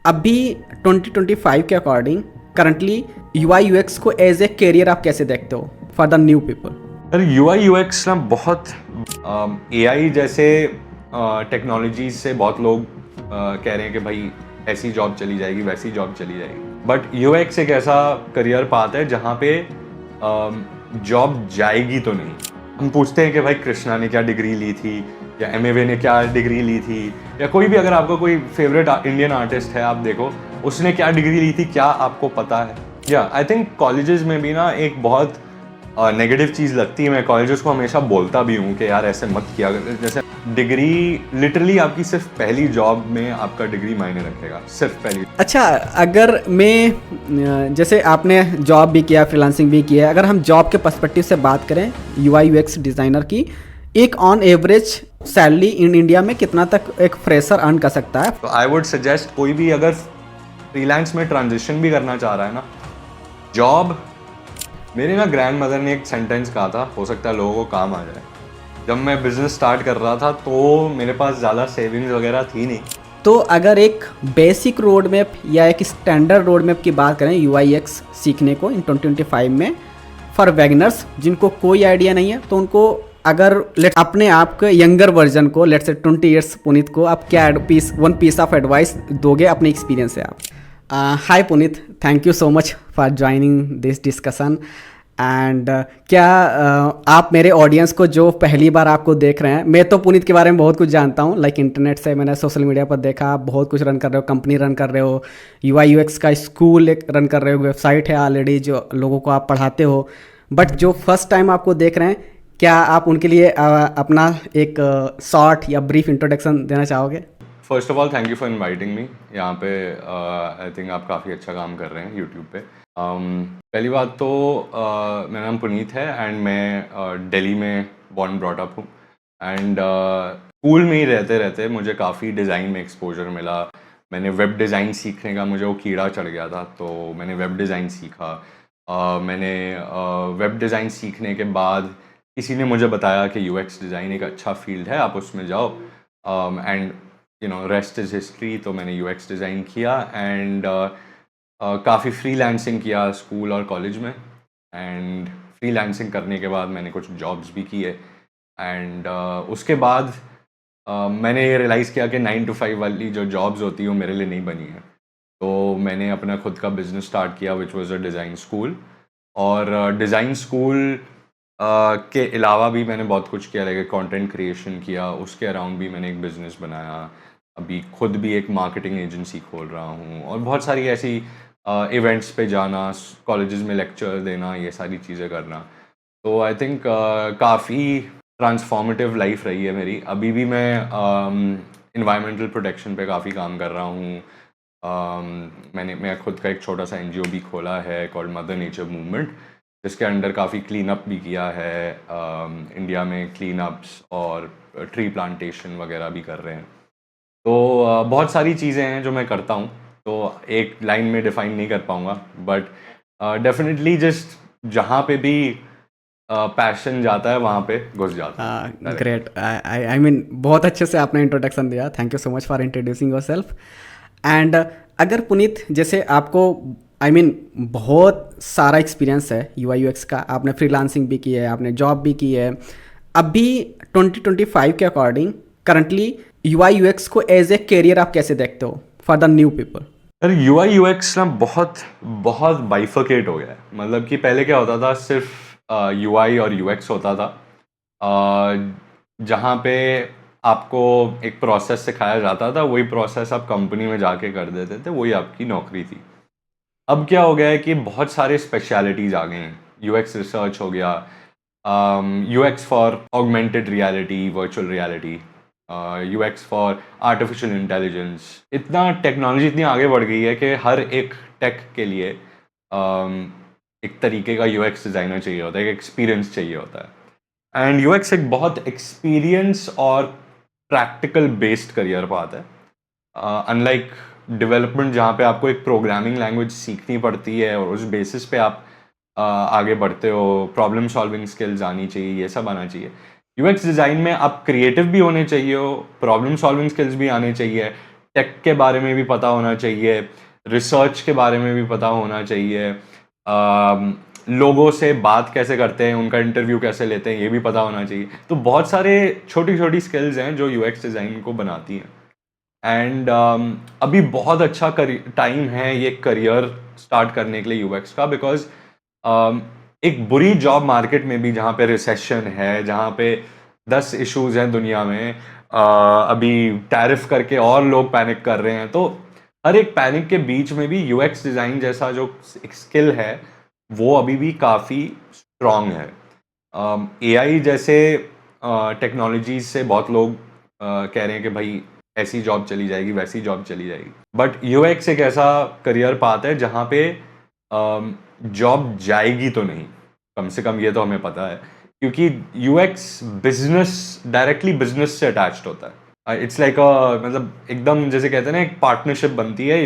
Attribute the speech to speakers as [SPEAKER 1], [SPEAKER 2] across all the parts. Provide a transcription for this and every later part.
[SPEAKER 1] अभी 2025 के according currently UI UX को एज ए करियर आप कैसे देखते हो for the new people?
[SPEAKER 2] Sir UI UX ना बहुत एआई जैसे टेक्नोलॉजीज से बहुत लोग कह रहे हैं कि भाई ऐसी जॉब चली जाएगी वैसी जॉब चली जाएगी, बट यूएक्स एक ऐसा करियर पाथ है जहाँ पे जॉब जाएगी तो नहीं। हम पूछते हैं कि भाई कृष्णा ने क्या डिग्री ली थी या एमएवे ने क्या डिग्री ली थी, या कोई भी, अगर आपका कोई फेवरेट इंडियन आर्टिस्ट है आप देखो उसने क्या डिग्री ली थी, क्या आपको पता है? या आई थिंक कॉलेजेस में भी ना एक बहुत नेगेटिव चीज़ लगती है। मैं कॉलेजेस को हमेशा बोलता भी हूँ कि यार ऐसे मत किया कर। जैसे डिग्री लिटरली आपकी सिर्फ पहली जॉब में आपका डिग्री मायने रखेगा, सिर्फ पहली।
[SPEAKER 1] अच्छा, अगर मैं जैसे आपने जॉब भी किया, फ्रीलांसिंग भी किया, अगर हम जॉब के पर्सपेक्टिव से बात करें यूआई यूएक्स डिज़ाइनर की, एक on average salary in India में कितना तक एक फ्रेशर अर्न कर सकता है?
[SPEAKER 2] तो आई वुड सजेस्ट कोई भी अगर फ्रीलांस में ट्रांजिशन भी करना चाह रहा है ना, जॉब, मेरी ना ग्रैंड मदर ने एक सेंटेंस कहा था, हो सकता है लोगों को काम आ जाए। जब मैं बिजनेस स्टार्ट कर रहा था तो मेरे पास ज़्यादा सेविंग्स वगैरह थी नहीं।
[SPEAKER 1] तो अगर एक बेसिक रोड मैप या एक स्टैंडर्ड रोड मैप की बात करें यूआई यूएक्स सीखने को इन 2025 में फॉर वैगनर्स जिनको कोई आइडिया नहीं है, तो उनको अगर अपने आप के यंगर वर्जन को, लेट्स से 20 इयर्स पुनीत को, आप क्या वन पीस ऑफ एडवाइस दोगे अपने एक्सपीरियंस से आप? Hi Puneet, thank you so much for joining this discussion. And क्या आप मेरे ऑडियंस को जो पहली बार आपको देख रहे हैं, मैं तो पुनीत के बारे में बहुत कुछ जानता हूँ, लाइक इंटरनेट से मैंने सोशल मीडिया पर देखा, आप बहुत कुछ रन कर रहे हो, कंपनी रन कर रहे हो, यूआई यूएक्स का स्कूल एक रन कर रहे हो, वेबसाइट है ऑलरेडी जो लोगों को आप पढ़ाते हो। बट जो फर्स्ट टाइम आपको देख रहे हैं, क्या आप उनके लिए अपना एक शॉर्ट या ब्रीफ इंट्रोडक्शन देना चाहोगे?
[SPEAKER 2] First of all thank you for inviting me यहाँ पे। आई थिंक आप काफ़ी अच्छा काम कर रहे हैं यूट्यूब पे। पहली बात तो मेरा नाम पुनीत है एंड मैं दिल्ली में बॉर्न ब्रॉट अप हूँ। एंड स्कूल में ही रहते रहते मुझे काफ़ी डिज़ाइन में एक्सपोजर मिला। मैंने वेब डिज़ाइन सीखने का, मुझे वो कीड़ा चढ़ गया था, तो मैंने वेब डिज़ाइन सीखा। मैंने वेब डिज़ाइन सीखने के बाद किसी ने मुझे बताया कि यूएक्स डिज़ाइन एक अच्छा फील्ड है, आप उसमें जाओ, and you know rest is history. तो मैंने यूएक्स डिज़ाइन किया एंड काफ़ी फ्रीलांसिंग किया स्कूल और कॉलेज में। एंड फ्रीलांसिंग करने के बाद मैंने कुछ जॉब्स भी किए एंड उसके बाद मैंने ये रियलाइज़ किया कि 9 to 5 वाली जो जॉब्स होती हैं वो मेरे लिए नहीं बनी है। तो मैंने अपना खुद का बिज़नेस स्टार्ट किया which was a design school. और डिज़ाइन स्कूल के अलावा भी मैंने बहुत कुछ किया, लाइक कंटेंट क्रिएशन किया, उसके अराउंड भी मैंने एक बिज़नेस बनाया। अभी खुद भी एक मार्केटिंग एजेंसी खोल रहा हूँ और बहुत सारी ऐसी इवेंट्स पे जाना, कॉलेजेस में लेक्चर देना, ये सारी चीज़ें करना। तो आई थिंक काफ़ी ट्रांसफॉर्मेटिव लाइफ रही है मेरी। अभी भी मैं इन्वायरमेंटल प्रोटेक्शन पे काफ़ी काम कर रहा हूँ। मैं खुद का एक छोटा सा एनजीओ भी खोला है कॉल्ड मदर नेचर मूवमेंट, जिसके अंडर काफ़ी क्लीन अप भी किया है। इंडिया में क्लीन अप्स और ट्री प्लांटेशन वगैरह भी कर रहे हैं। तो बहुत सारी चीज़ें हैं जो मैं करता हूँ, तो एक लाइन में डिफाइन नहीं कर पाऊँगा, बट डेफिनेटली जस्ट जहाँ पे भी पैशन जाता है वहाँ पे घुस जाता है।
[SPEAKER 1] ग्रेट, आई मीन बहुत अच्छे से आपने इंट्रोडक्शन दिया, thank you so much for introducing your self. And अगर पुनीत, जैसे आपको आई मीन बहुत सारा एक्सपीरियंस है यूआई यूएक्स का, आपने फ्रीलांसिंग भी की है, आपने जॉब भी की है, अभी 2025 के अकॉर्डिंग करंटली यूआई यूएक्स को एज ए करियर आप कैसे देखते हो फॉर द न्यू पीपल?
[SPEAKER 2] अरे यूआई यूएक्स ना बहुत बहुत बाइफर्केट हो गया है। मतलब कि पहले क्या होता था, सिर्फ यूआई और यूएक्स होता था, जहाँ पे आपको एक प्रोसेस सिखाया जाता था, वही प्रोसेस आप कंपनी में जाके कर देते थे, वही आपकी नौकरी थी। अब क्या हो गया है कि बहुत सारे स्पेशलिटीज़ आ गए हैं। यूएक्स रिसर्च हो गया, UX for augmented reality, virtual reality, UX for artificial intelligence. इतना टेक्नोलॉजी इतनी आगे बढ़ गई है कि हर एक टेक के लिए एक तरीके का यूएक्स डिज़ाइनर चाहिए होता है, एक एक्सपीरियंस चाहिए होता है। एंड यूएक्स एक बहुत एक्सपीरियंस और प्रैक्टिकल बेस्ड करियर पाथ है। अनलाइक डेवलपमेंट जहाँ पे आपको एक प्रोग्रामिंग लैंग्वेज सीखनी पड़ती है और उस बेसिस पे आप आगे बढ़ते हो, प्रॉब्लम सॉल्विंग स्किल्स आनी चाहिए, ये सब आना चाहिए। यूएक्स डिज़ाइन में आप क्रिएटिव भी होने चाहिए हो, प्रॉब्लम सॉल्विंग स्किल्स भी आने चाहिए, टेक के बारे में भी पता होना चाहिए, रिसर्च के बारे में भी पता होना चाहिए, लोगों से बात कैसे करते हैं, उनका इंटरव्यू कैसे लेते हैं, ये भी पता होना चाहिए। तो बहुत सारे छोटी छोटी स्किल्स हैं जो यूएक्स डिज़ाइन को बनाती हैं। एंड अभी बहुत अच्छा टाइम है ये करियर स्टार्ट करने के लिए यूएक्स का, बिकॉज एक बुरी जॉब मार्केट में भी, जहाँ पे रिसेशन है, जहाँ पे 10 इश्यूज हैं दुनिया में, अभी टैरिफ करके और लोग पैनिक कर रहे हैं, तो हर एक पैनिक के बीच में भी यूएक्स डिज़ाइन जैसा जो एक स्किल है वो अभी भी काफ़ी स्ट्रॉन्ग है। एआई जैसे टेक्नोलॉजीज से बहुत लोग कह रहे हैं कि भाई ऐसी जॉब चली जाएगी, वैसी जॉब चली जाएगी, बट यूएक्स एक ऐसा करियर पाथ है जहाँ पे जॉब जाएगी तो नहीं, कम से कम ये तो हमें पता है, क्योंकि यूएक्स बिजनेस, डायरेक्टली बिजनेस से अटैच्ड होता है। इट्स लाइक मतलब एकदम जैसे कहते हैं ना, एक पार्टनरशिप बनती है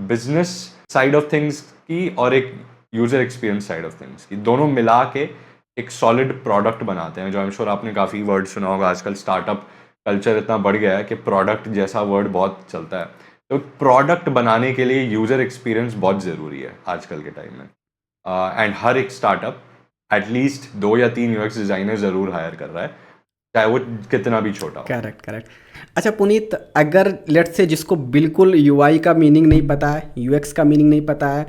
[SPEAKER 2] बिजनेस साइड ऑफ थिंग्स की और एक user experience side of things की, दोनों मिला के एक सॉलिड प्रोडक्ट बनाते हैं। जो आई एम श्योर आपने काफ़ी वर्ड सुना होगा, आजकल स्टार्टअप कल्चर इतना बढ़ गया है कि प्रोडक्ट जैसा वर्ड बहुत चलता है। तो प्रोडक्ट बनाने के लिए यूज़र एक्सपीरियंस बहुत ज़रूरी है आजकल के टाइम में, एंड हर एक स्टार्टअप एटलीस्ट 2 या 3 यूएक्स डिज़ाइनर ज़रूर हायर कर रहा है, चाहे वो कितना भी छोटा हो।
[SPEAKER 1] Correct correct. अच्छा पुनीत, अगर लेट से जिसको बिल्कुल यूआई का मीनिंग नहीं पता है, यूएक्स का मीनिंग नहीं पता है,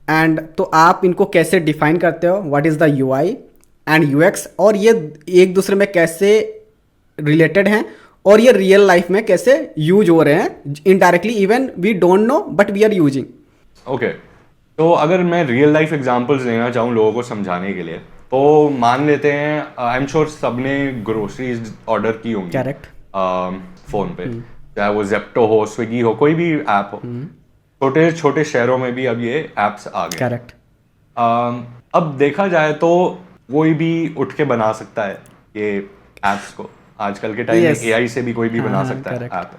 [SPEAKER 1] एंड तो आप इनको कैसे डिफाइन करते हो, what is the UI and UX, और ये एक दूसरे में कैसे रिलेटेड हैं, और ये रियल लाइफ में कैसे यूज हो रहे हैं indirectly, even we don't know but we are using.
[SPEAKER 2] Okay, तो अगर मैं रियल लाइफ एग्जांपल्स देना चाहूँ लोगों को समझाने के लिए, तो मान लेते हैं, आई एम श्योर सबने ग्रोसरीज ऑर्डर की होंगी
[SPEAKER 1] करेक्ट।
[SPEAKER 2] फ़ोन पे, चाहे वो जेप्टो हो, स्विगी हो, कोई भी ऐप हो। छोटे छोटे शहरों में भी अब ये ऐप्स आ गए।
[SPEAKER 1] करेक्ट।
[SPEAKER 2] अब देखा जाए तो कोई भी उठ के बना सकता है ये ऐप्स को, आजकल के टाइम
[SPEAKER 1] Yes.
[SPEAKER 2] में एआई से भी कोई भी बना
[SPEAKER 1] हाँ,
[SPEAKER 2] सकता है
[SPEAKER 1] correct.
[SPEAKER 2] ऐप।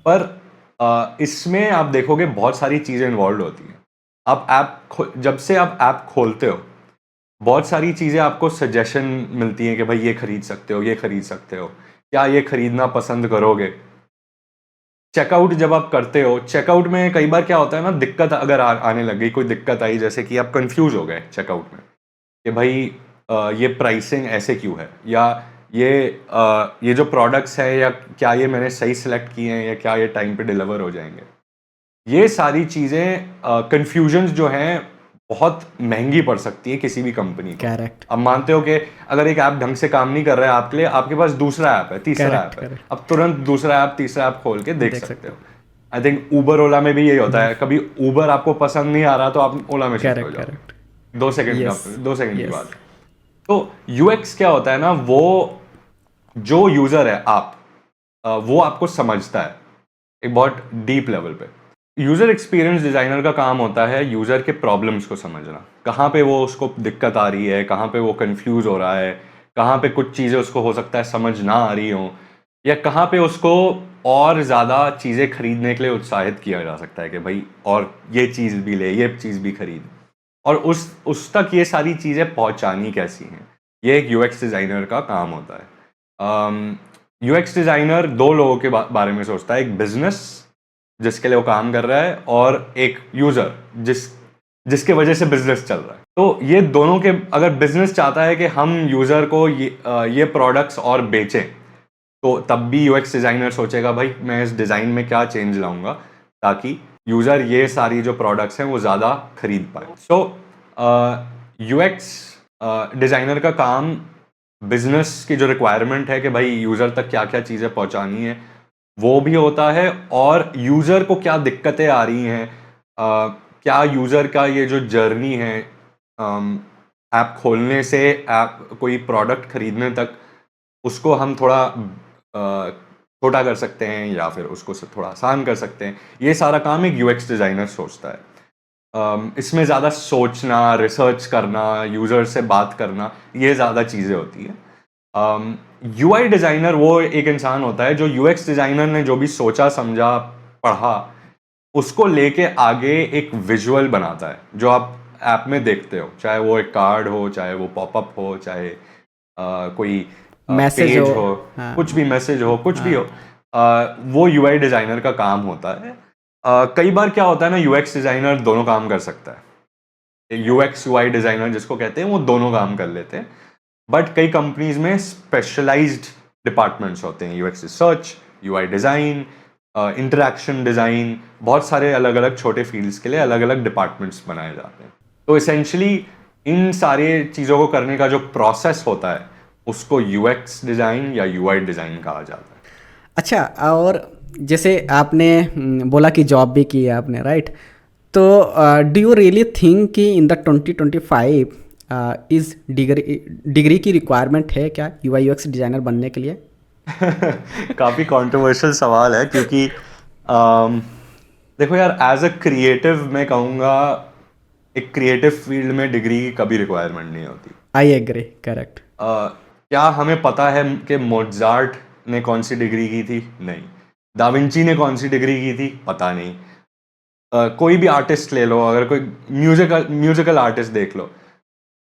[SPEAKER 2] पर इसमें आप देखोगे बहुत सारी चीज़ें इन्वॉल्व होती हैं। आप जब से आप ऐप खोलते हो, बहुत सारी चीज़ें आपको सजेशन मिलती हैं कि भाई ये खरीद सकते हो, ये खरीद सकते हो, क्या ये खरीदना पसंद करोगे। चेकआउट जब आप करते हो, चेकआउट में कई बार क्या होता है ना, दिक्कत अगर आने लग गई, कोई दिक्कत आई, जैसे कि आप कंफ्यूज हो गए चेकआउट में कि भाई ये प्राइसिंग ऐसे क्यों है, या ये जो प्रोडक्ट्स है, या क्या ये मैंने सही सिलेक्ट किए हैं, या क्या ये टाइम पे डिलीवर हो जाएंगे। ये सारी चीज़ें कंफ्यूजन्स जो हैं बहुत महंगी पड़ सकती है किसी भी कंपनी को।
[SPEAKER 1] करेक्ट।
[SPEAKER 2] अब मानते हो कि अगर एक ऐप ढंग से काम नहीं कर रहा है आपके लिए, आपके पास दूसरा ऐप है, तीसरा ऐप है, अब तुरंत दूसरा ऐप, तीसरा ऐप खोल के देख सकते हो। आई थिंक ऊबर ओला में भी यही होता है, कभी ऊबर आपको पसंद नहीं आ रहा तो आप ओला में शिफ्ट हो जाओ, 2 सेकंड की बात। तो यूएक्स क्या होता है ना, वो जो यूजर है वो आपको समझता है एक बहुत डीप लेवल पे। यूजर एक्सपीरियंस डिजाइनर का काम होता है यूजर के प्रॉब्लम्स को समझना, कहाँ पे वो उसको दिक्कत आ रही है, कहाँ पे वो कंफ्यूज हो रहा है, कहाँ पे कुछ चीज़ें उसको हो सकता है समझ ना आ रही हो, या कहाँ पे उसको और ज़्यादा चीज़ें खरीदने के लिए उत्साहित किया जा सकता है कि भाई और ये चीज़ भी ले, ये चीज़ भी खरीद, और उस तक ये सारी चीज़ें पहुँचानी कैसी हैं, ये एक यूएक्स डिज़ाइनर का काम होता है। यूएक्स डिज़ाइनर 2 लोगों के बारे में सोचता है, एक बिजनेस जिसके लिए वो काम कर रहा है, और एक यूज़र जिसके वजह से बिजनेस चल रहा है। तो ये दोनों के, अगर बिजनेस चाहता है कि हम यूज़र को ये प्रोडक्ट्स और बेचें, तो तब भी यूएक्स डिज़ाइनर सोचेगा भाई मैं इस डिज़ाइन में क्या चेंज लाऊंगा ताकि यूज़र ये सारी जो प्रोडक्ट्स हैं वो ज़्यादा खरीद पाए। सो यूएक्स डिज़ाइनर का काम बिजनेस की जो रिक्वायरमेंट है कि भाई यूज़र तक क्या क्या चीज़ें पहुंचानी है वो भी होता है, और यूज़र को क्या दिक्कतें आ रही हैं, क्या यूज़र का ये जो जर्नी है ऐप खोलने से ऐप कोई प्रोडक्ट खरीदने तक, उसको हम थोड़ा छोटा कर सकते हैं या फिर उसको थोड़ा आसान कर सकते हैं। ये सारा काम एक यूएक्स डिज़ाइनर सोचता है। इसमें ज़्यादा सोचना, रिसर्च करना, यूज़र से बात करना, ये ज़्यादा चीज़ें होती हैं। यूआई डिज़ाइनर वो एक इंसान होता है जो यूएक्स डिज़ाइनर ने जो भी सोचा, समझा, पढ़ा, उसको लेके आगे एक विजुअल बनाता है जो आप ऐप में देखते हो, चाहे वो एक कार्ड हो, चाहे वो पॉपअप हो, चाहे कोई
[SPEAKER 1] मैसेज
[SPEAKER 2] पेज
[SPEAKER 1] हो,
[SPEAKER 2] हो,
[SPEAKER 1] हाँ,
[SPEAKER 2] कुछ भी मैसेज हो, कुछ भी हो, वो यूआई डिज़ाइनर का काम होता है। कई बार क्या होता है ना, यूएक्स डिज़ाइनर दोनों काम कर सकता है। यूएक्स यूआई डिज़ाइनर जिसको कहते हैं वो दोनों काम कर लेते हैं। बट कई कंपनीज में स्पेशलाइज्ड डिपार्टमेंट्स होते हैं, UX research, UI design, interaction design, बहुत सारे अलग अलग छोटे फील्ड्स के लिए अलग अलग डिपार्टमेंट्स बनाए जाते हैं। तो इसेंशली इन सारे चीज़ों को करने का जो प्रोसेस होता है उसको यूएक्स डिज़ाइन या यूआई डिज़ाइन कहा जाता है।
[SPEAKER 1] अच्छा, और जैसे आपने बोला कि जॉब भी की है आपने, राइट? तो डू यू रियली थिंक कि इन द 2025 इस डिग्री की रिक्वायरमेंट है क्या यूआई यूएक्स डिज़ाइनर बनने के लिए?
[SPEAKER 2] काफ़ी कंट्रोवर्शियल सवाल है, क्योंकि देखो यार, एज अ क्रिएटिव मैं कहूँगा एक क्रिएटिव फील्ड में डिग्री की कभी रिक्वायरमेंट नहीं होती।
[SPEAKER 1] I agree, correct.
[SPEAKER 2] क्या हमें पता है कि मोजार्ट ने कौन सी डिग्री की थी? नहीं। दाविंची ने कौन सी डिग्री की थी? पता नहीं। कोई भी आर्टिस्ट ले लो, अगर कोई म्यूजिकल आर्टिस्ट देख लो,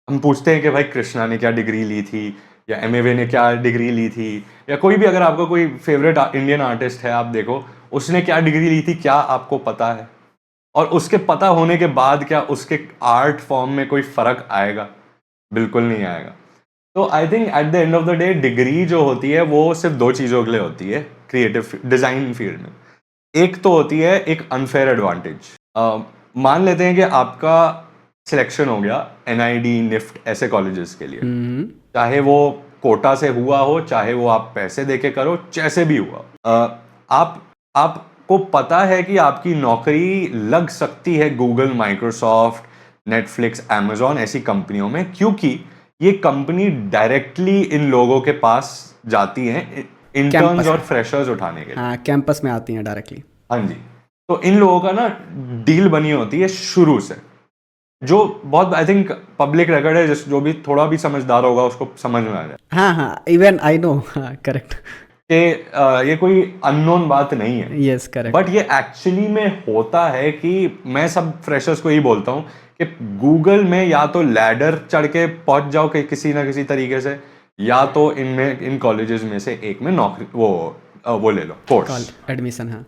[SPEAKER 2] हम पूछते हैं कि भाई कृष्णा ने क्या डिग्री ली थी, या एमएवे ने क्या डिग्री ली थी, या कोई भी, अगर आपका कोई फेवरेट इंडियन आर्टिस्ट है, आप देखो उसने क्या डिग्री ली थी, क्या आपको पता है? और उसके पता होने के बाद क्या उसके आर्ट फॉर्म में कोई फर्क आएगा? बिल्कुल नहीं आएगा। तो I think eight the end of the day degree जो होती है वो सिर्फ दो चीज़ों के लिए होती है क्रिएटिव डिज़ाइन फील्ड में। एक तो होती है एक अनफेयर एडवांटेज। मान लेते हैं कि आपका सिलेक्शन हो गया एनआईडी, निफ्ट ऐसे कॉलेजेस के लिए, चाहे वो कोटा से हुआ हो, चाहे वो आप पैसे देके करो, जैसे भी हुआ, आपको पता है कि आपकी नौकरी लग सकती है गूगल, माइक्रोसॉफ्ट, नेटफ्लिक्स, अमेजॉन ऐसी कंपनियों में, क्योंकि ये कंपनी डायरेक्टली इन लोगों के पास जाती हैं इंटर्न्स और फ्रेशर्स उठाने के लिए।
[SPEAKER 1] हाँ, कैंपस में आती हैं डायरेक्टली।
[SPEAKER 2] हाँ जी। तो इन लोगों का ना डील बनी होती है शुरू से, जो बहुत आई थिंक पब्लिक रिकॉर्ड है, जो भी थोड़ा भी समझदार होगा उसको समझ में आ जाए।
[SPEAKER 1] हाँ हाँ, इवन आई नो, करेक्ट,
[SPEAKER 2] कि ये कोई अननोन बात नहीं है।
[SPEAKER 1] Yes, correct.
[SPEAKER 2] बट ये एक्चुअली में होता है कि मैं सब फ्रेशर्स को ही बोलता हूँ कि गूगल में या तो लैडर चढ़ के पहुंच जाओ कि किसी ना किसी तरीके से, या तो इन कॉलेजेस में से एक में नौकरी वो ले लो, कोर्स
[SPEAKER 1] एडमिशन। हाँ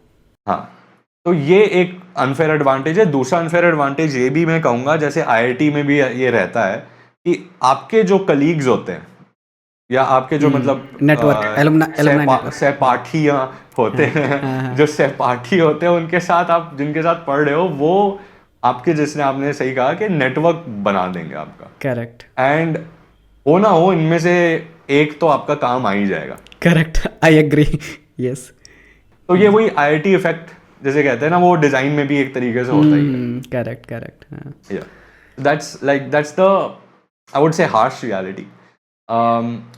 [SPEAKER 2] हाँ। तो ये एक अनफेयर एडवांटेज है। दूसरा अनफेयर एडवांटेज ये भी मैं कहूँगा, जैसे आईआईटी में भी ये रहता है कि आपके जो कलीग्स होते हैं या आपके जो मतलब
[SPEAKER 1] नेटवर्क
[SPEAKER 2] सहपाठियाँ होते हैं, जो सहपाठी होते हैं, उनके साथ आप जिनके साथ पढ़ रहे हो, वो आपके, जिसने आपने सही कहा कि नेटवर्क बना देंगे आपका।
[SPEAKER 1] करेक्ट।
[SPEAKER 2] एंड हो ना हो इनमें से एक तो आपका काम आ ही जाएगा।
[SPEAKER 1] Correct, I agree, yes.
[SPEAKER 2] तो ये वही आईआईटी इफेक्ट जैसे कहते हैं ना, वो डिजाइन में भी एक तरीके से होता ही है।
[SPEAKER 1] Correct, correct.
[SPEAKER 2] That's the I would से harsh reality.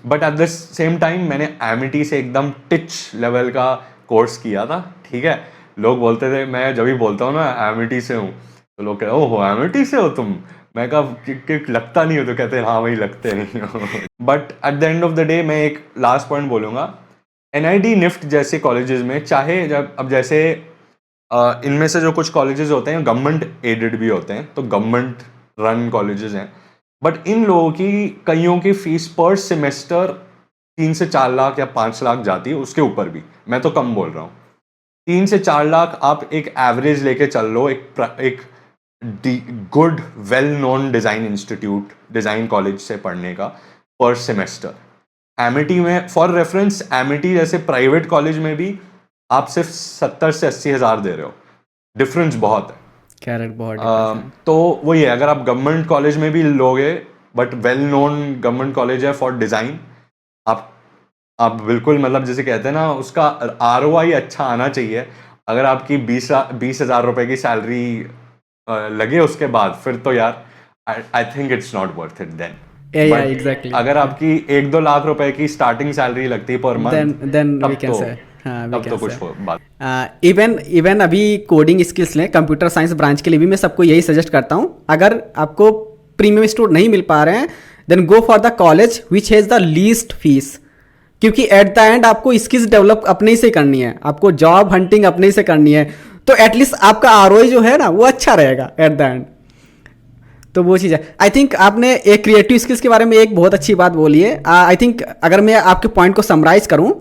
[SPEAKER 2] But at the same time मैंने एमिटी से एकदम टिच लेवल का कोर्स किया था, ठीक है। लोग बोलते थे, मैं जब भी बोलता हूँ ना एमिटी से हूँ, तो लोग कहते ओहो एमिटी से हो तुम, मैं कहा लगता नहीं हो, तो कहते हैं हाँ भाई लगते नहीं हो। But at the end of the day मैं एक लास्ट पॉइंट बोलूँगा, एनआईडी, निफ्ट जैसे कॉलेजेस में, चाहे जब अब जैसे इनमें से जो कुछ कॉलेजेस होते हैं गवर्नमेंट एडेड भी होते हैं, तो गवर्नमेंट रन कॉलेजेस हैं, बट इन लोगों की कईयों की फीस पर सेमेस्टर 3 से 4 लाख या 5 लाख जाती है, उसके ऊपर भी, मैं तो कम बोल रहा हूँ। 3 से 4 लाख आप एक एवरेज लेके चल लो, एक good well known design institute, design college से पढ़ने का पर सेमेस्टर। एमिटी में फॉर रेफरेंस, एमिटी जैसे प्राइवेट कॉलेज में भी आप सिर्फ 70 से 80 हज़ार दे रहे हो, डिफरेंस बहुत है। तो वही है, अगर आप गवर्नमेंट कॉलेज में भी लोगे, but well known government college है फॉर डिज़ाइन, आप बिल्कुल मतलब जैसे कहते हैं ना, उसका ROI अच्छा आना चाहिए। अगर आपकी 20 हज़ार रुपये की सैलरी लगे उसके बाद, फिर तो यार I think it's not worth it then.
[SPEAKER 1] Exactly.
[SPEAKER 2] अगर आपकी 1-2 लाख रुपए की स्टार्टिंग सैलरी लगती है पर मंथ, तब तो कुछ बात।
[SPEAKER 1] इवन अभी कोडिंग स्किल्स लें, कंप्यूटर साइंस ब्रांच के लिए भी मैं सबको यही सजेस्ट करता हूँ, अगर आपको प्रीमियम स्टूडेंट नहीं मिल पा रहे हैं, then go for the college which has the least fees, क्योंकि एट द एंड आपको स्किल्स डेवलप अपने ही से करनी है, आपको जॉब हंटिंग अपने ही से करनी है, तो एटलीस्ट आपका ROI जो है ना वो अच्छा रहेगा एट द एंड। तो वो चीज़ है। आई थिंक आपने एक क्रिएटिव स्किल्स के बारे में एक बहुत अच्छी बात बोली है। आई थिंक अगर मैं आपके पॉइंट को समराइज करूं,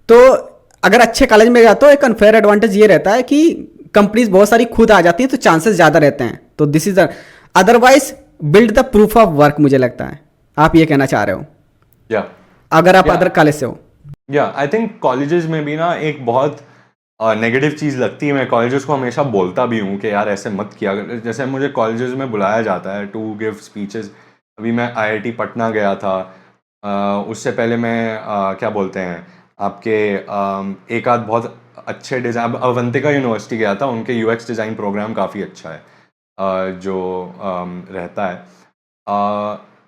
[SPEAKER 1] तो अगर अच्छे कॉलेज में गया तो एक अनफेयर एडवांटेज ये रहता है कि कंपनीज बहुत सारी खुद आ जाती हैं तो चांसेस ज़्यादा रहते हैं, तो this is otherwise build the proof of work, मुझे लगता है आप ये कहना चाह रहे हो
[SPEAKER 2] या
[SPEAKER 1] अगर आप
[SPEAKER 2] या
[SPEAKER 1] अदर कॉलेज से हो।
[SPEAKER 2] या आई थिंक कॉलेजेस में भी ना एक बहुत नेगेटिव चीज़ लगती है। मैं कॉलेजेस को हमेशा बोलता भी हूँ कि यार ऐसे मत किया कर। जैसे मुझे कॉलेजेस में बुलाया जाता है टू गिव स्पीचेस। अभी मैं आईआईटी पटना गया था, उससे पहले मैं क्या बोलते हैं आपके एक आध बहुत अच्छे डिज़ाइन अवंतिका यूनिवर्सिटी गया था, उनके यूएक्स डिज़ाइन प्रोग्राम काफ़ी अच्छा है जो रहता है।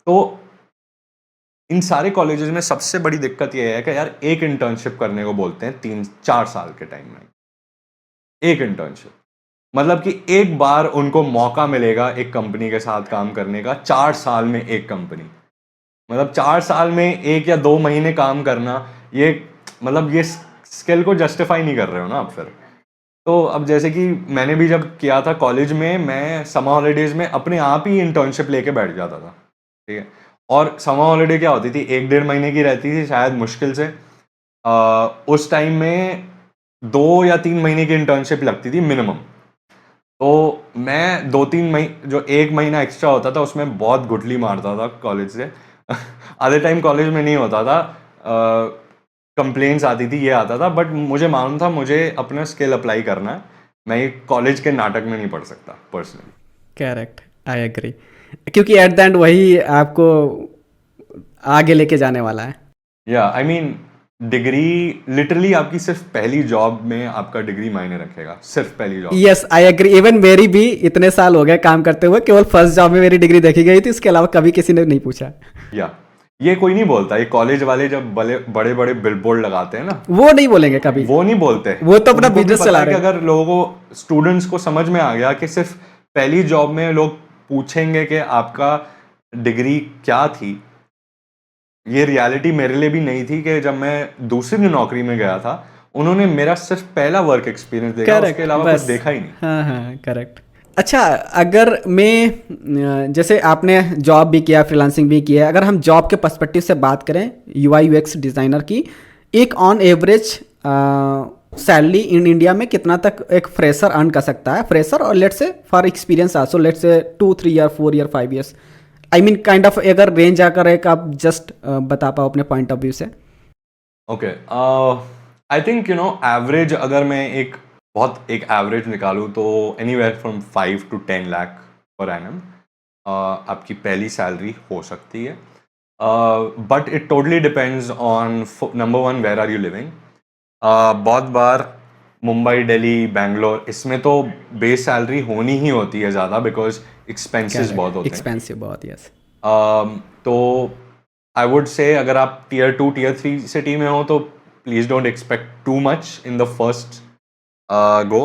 [SPEAKER 2] तो इन सारे कॉलेजेस में सबसे बड़ी दिक्कत यह है कि यार एक इंटर्नशिप करने को बोलते हैं 3-4 साल के टाइम में, एक इंटर्नशिप। मतलब कि एक बार उनको मौका मिलेगा एक कंपनी के साथ काम करने का, 4 साल में एक कंपनी। मतलब 4 साल में 1 या 2 महीने काम करना, ये मतलब ये स्किल को जस्टिफाई नहीं कर रहे हो ना आप फिर। तो अब जैसे कि मैंने भी जब किया था कॉलेज में, मैं समर हॉलीडेज में अपने आप ही इंटर्नशिप लेके बैठ जाता था, ठीक है। और समर हॉलीडे क्या होती थी, 1-1.5 महीने की रहती थी शायद मुश्किल से। उस टाइम में 2 या 3 महीने की इंटर्नशिप लगती थी मिनिमम। तो मैं 2-3 महीने, जो 1 महीना एक्स्ट्रा होता था उसमें बहुत गुठली मारता था कॉलेज से आधे टाइम कॉलेज में नहीं होता था, कंप्लेंट्स आती थी, ये आता था, बट मुझे मालूम था मुझे अपना स्किल अप्लाई करना है। मैं ये कॉलेज के नाटक में नहीं पढ़ सकता पर्सनली।
[SPEAKER 1] करेक्ट, आई एग्री, क्योंकि एट द एंड वही आपको आगे लेके जाने वाला है।
[SPEAKER 2] या आई मीन डिग्री लिटरली आपकी सिर्फ पहली जॉब में आपका डिग्री मायने रखेगा, सिर्फ पहली job.
[SPEAKER 1] Yes I agree, even मेरी भी इतने साल हो गए काम करते हुए, केवल फर्स्ट जॉब में मेरी डिग्री देखी गई थी, उसके अलावा कभी किसी ने नहीं पूछा।
[SPEAKER 2] या ये कोई नहीं बोलता, ये कॉलेज वाले जब बड़े बड़े बिलबोर्ड लगाते हैं ना,
[SPEAKER 1] वो नहीं बोलेंगे कभी,
[SPEAKER 2] वो नहीं बोलते।
[SPEAKER 1] वो तो अपना
[SPEAKER 2] उनको भी
[SPEAKER 1] बिजनेस
[SPEAKER 2] पता
[SPEAKER 1] चला
[SPEAKER 2] है कि
[SPEAKER 1] रहे हैं।
[SPEAKER 2] अगर लोगों को, स्टूडेंट्स को समझ में आ गया कि सिर्फ पहली जॉब में लोग पूछेंगे कि आपका डिग्री क्या थी। ये रियलिटी मेरे लिए भी नहीं थी कि जब मैं दूसरी नौकरी में गया था, उन्होंने मेरा सिर्फ पहला वर्क एक्सपीरियंस देखा, उसके
[SPEAKER 1] करेक्ट,
[SPEAKER 2] अलावा कुछ
[SPEAKER 1] बस,
[SPEAKER 2] देखा ही नहीं।
[SPEAKER 1] हाँ हाँ करेक्ट। अच्छा, अगर मैं जैसे आपने जॉब भी किया, फ्रीलांसिंग भी किया, अगर हम जॉब के पर्सपेक्टिव से बात करें यूआई यूएक्स डिज़ाइनर की, एक on average salary in India में कितना तक एक फ्रेशर अर्न कर सकता है, फ्रेशर और let's say for experience also, let's say 2-3 year 4 year 5 years, I mean kind of अगर रेंज आकर एक आप जस्ट बता पाओ अपने पॉइंट ऑफ व्यू से।
[SPEAKER 2] ओके, आई थिंक एवरेज अगर मैं एक एवरेज निकालूं तो anywhere from 5 to 10 lakh per annum आपकी पहली सैलरी हो सकती है। But it totally depends on number 1 where are you living. बहुत बार मुंबई, दिल्ली, बैंगलोर, इसमें तो बेस सैलरी होनी ही होती है ज़्यादा, बिकॉज एक्सपेंसेस बहुत होते हैं।
[SPEAKER 1] एक्सपेंसिव बहुत, यस।
[SPEAKER 2] तो आई वुड से अगर आप टीयर 2 टीयर 3 सिटी में हो तो please don't expect too much in the first go,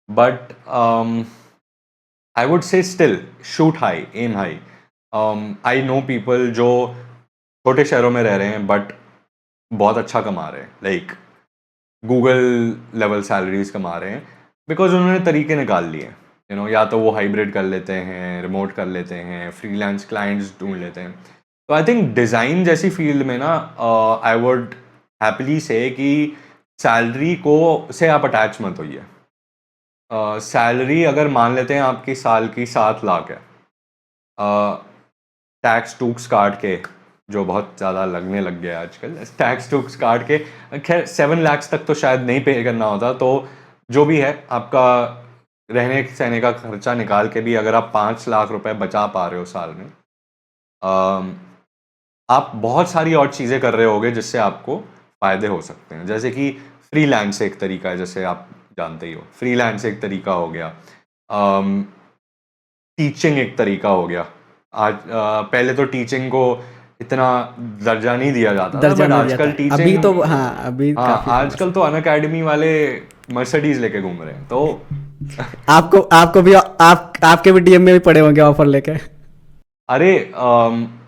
[SPEAKER 2] but I would say still shoot high, aim high. I know people जो छोटे शहरों में रह रहे हैं बट बहुत अच्छा कमा रहे हैं, लाइक गूगल लेवल सैलरीज कमा रहे हैं, बिकॉज उन्होंने तरीके निकाल लिए। या तो वो हाइब्रिड कर लेते हैं, रिमोट कर लेते हैं, फ्रीलांस क्लाइंट्स ढूंढ लेते हैं। तो आई थिंक डिज़ाइन जैसी फील्ड में ना आई वुड हैप्पीली से कि सैलरी को से आप अटैच मत होइए। सैलरी अगर मान लेते हैं आपकी साल की 7 लाख है, टैक्स टूक्स काट के, जो बहुत ज़्यादा लगने लग गया आजकल, टैक्स टूक्स काट के खैर 7 लाख तक तो शायद नहीं पे करना होता, तो जो भी है आपका रहने सहने का खर्चा निकाल के भी अगर आप 5 लाख रुपए बचा पा रहे हो साल में, आप बहुत सारी और चीज़ें कर रहे होगे जिससे आपको फ़ायदे हो सकते हैं। जैसे कि फ्रीलांस एक तरीका है, जैसे आप जानते ही हो, फ्रीलांस एक तरीका हो गया, टीचिंग एक तरीका हो गया। आज पहले तो टीचिंग को इतना दर्जा नहीं दिया जाता था,
[SPEAKER 1] दर्जा
[SPEAKER 2] बट
[SPEAKER 1] नहीं दिया
[SPEAKER 2] आजकल
[SPEAKER 1] था।
[SPEAKER 2] टीचिंग,
[SPEAKER 1] अभी तो हाँ, अभी
[SPEAKER 2] हाँ
[SPEAKER 1] काफी फेमस
[SPEAKER 2] आजकल तो अनअकैडमी वाले मर्सिडीज लेके घूम रहे हैं। तो
[SPEAKER 1] है। आपको भी आपके भी डीएम में भी पड़े होंगे ऑफर लेके।
[SPEAKER 2] अरे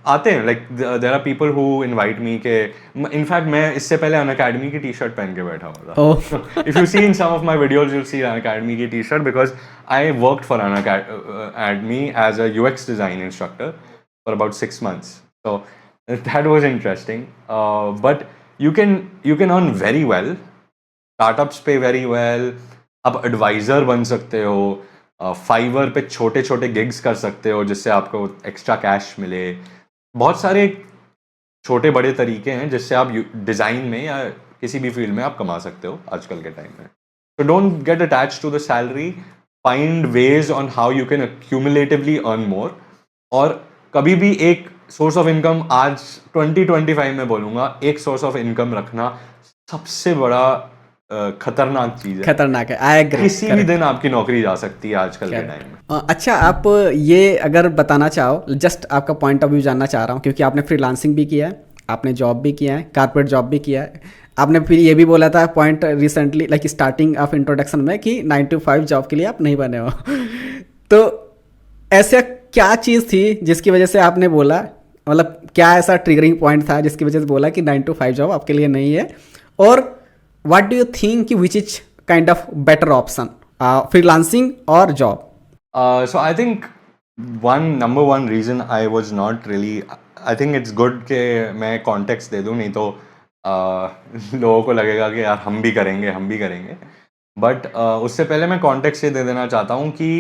[SPEAKER 2] आते हैं, like there are people who invite me के, इनफैक्ट मैं इससे पहले अनअकैडमी की टी शर्ट पहन के बैठा हुआ था।
[SPEAKER 1] Oh,
[SPEAKER 2] if you see in some of my videos you'll see Unacademy की T shirt, because I worked for Unacademy as a UX design instructor for about 6 months, so that was interesting, but you can earn very well startups पे very well, आप adviser बन सकते हो, fibre पे छोटे छोटे gigs कर सकते हो जिससे आपको एक्स्ट्रा कैश मिले। बहुत सारे छोटे बड़े तरीके हैं जिससे आप डिज़ाइन में या किसी भी फील्ड में आप कमा सकते हो आजकल के टाइम में। So don't get attached to the salary. Find ways on how you can accumulatively earn more. और कभी भी एक सोर्स ऑफ इनकम, आज 2025 में बोलूँगा, एक सोर्स ऑफ इनकम रखना सबसे बड़ा खतरनाक चीज़ है।
[SPEAKER 1] खतरनाक है, आई एग्री।
[SPEAKER 2] किसी भी दिन आपकी नौकरी जा सकती है आजकल के टाइम में।
[SPEAKER 1] अच्छा, आप ये अगर बताना चाहो, जस्ट आपका पॉइंट ऑफ व्यू जानना चाह रहा हूँ, क्योंकि आपने फ्रीलांसिंग भी किया है, आपने जॉब भी किया है, कारपोरेट जॉब भी किया है, आपने फिर ये भी बोला था point recently like starting of introduction में कि 9 to 5 जॉब के लिए आप नहीं बने हो। तो ऐसा क्या चीज़ थी जिसकी वजह से आपने बोला, मतलब क्या ऐसा ट्रिगरिंग पॉइंट था जिसकी वजह से बोला कि 9 to 5 जॉब आपके लिए नहीं है? और व्हाट डू यू थिंक कि which is kind of better option, freelancing और job?
[SPEAKER 2] So I think number one reason I was not really, I think it's good कि मैं कॉन्टेक्स्ट दे दूँ, नहीं तो लोगों को लगेगा कि यार हम भी करेंगे। बट उससे पहले मैं कॉन्टेक्स्ट ये दे देना चाहता हूँ कि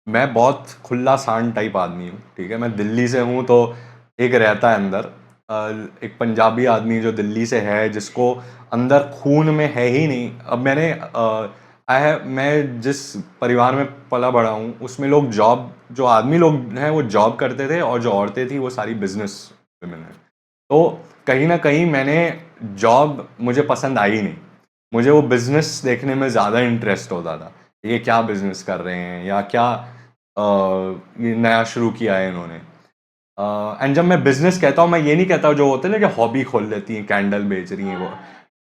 [SPEAKER 2] मैं बहुत खुला सांड टाइप आदमी हूँ, ठीक है। मैं दिल्ली से हूँ तो एक रहता है अंदर, एक पंजाबी आदमी जो दिल्ली से है, जिसको अंदर खून में है ही नहीं। अब मैं जिस परिवार में पला बड़ा हूँ उसमें लोग जो आदमी लोग हैं वो जॉब करते थे, और जो औरतें थी वो सारी बिजनेस वुमेन हैं। तो कहीं ना कहीं जॉब मुझे पसंद आई नहीं, मुझे वो बिजनेस देखने में ज़्यादा इंटरेस्ट होता था। ये क्या बिजनेस कर रहे हैं, या क्या ये नया शुरू किया है इन्होंने। एंड जब मैं बिजनेस कहता हूँ, मैं ये नहीं कहता जो होते हैं ना कि हॉबी खोल लेती हैं, कैंडल बेच रही हैं, वो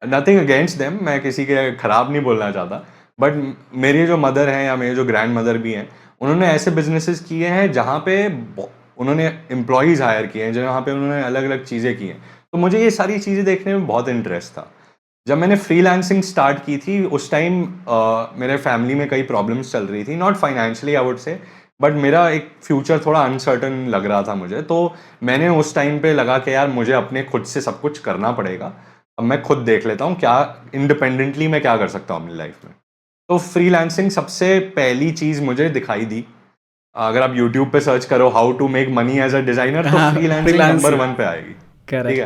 [SPEAKER 2] नथिंग अगेंस्ट देम, मैं किसी के खराब नहीं बोलना चाहता। बट मेरी जो मदर हैं या मेरी जो ग्रैंड मदर भी हैं, उन्होंने ऐसे बिजनेसेस किए हैं जहाँ पे उन्होंने एम्प्लॉयज़ हायर किए हैं, जहाँ पे उन्होंने अलग अलग चीज़ें की हैं। तो मुझे ये सारी चीज़ें देखने में बहुत इंटरेस्ट था। जब मैंने फ्रीलांसिंग स्टार्ट की थी उस टाइम मेरे फैमिली में कई प्रॉब्लम्स चल रही थी, नॉट फाइनेंशियली आई वुड से, बट मेरा एक फ्यूचर थोड़ा अनसर्टन लग रहा था मुझे। तो मैंने उस टाइम पे लगा कि यार मुझे अपने खुद से सब कुछ करना पड़ेगा, अब मैं खुद देख लेता हूँ क्या इंडिपेंडेंटली मैं क्या कर सकता हूँ अपनी लाइफ में। तो फ्रीलांसिंग सबसे पहली चीज़ मुझे दिखाई दी। अगर आप यूट्यूब पे सर्च करो how to make money as a designer, तो फ्रीलांसिंग नंबर 1 पे आएगी, ठीक है।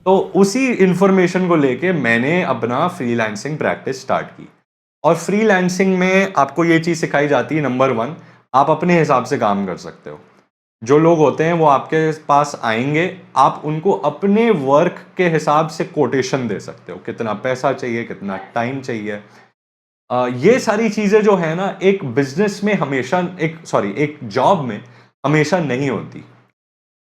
[SPEAKER 2] तो उसी इंफॉर्मेशन को लेके मैंने अपना फ्रीलांसिंग प्रैक्टिस स्टार्ट की। और फ्रीलांसिंग में आपको ये चीज़ सिखाई जाती है, नंबर 1, आप अपने हिसाब से काम कर सकते हो। जो लोग होते हैं वो आपके पास आएंगे, आप उनको अपने वर्क के हिसाब से कोटेशन दे सकते हो, कितना पैसा चाहिए, कितना टाइम चाहिए। ये सारी चीज़ें जो है ना, एक बिजनेस में हमेशा, एक जॉब में हमेशा नहीं होती।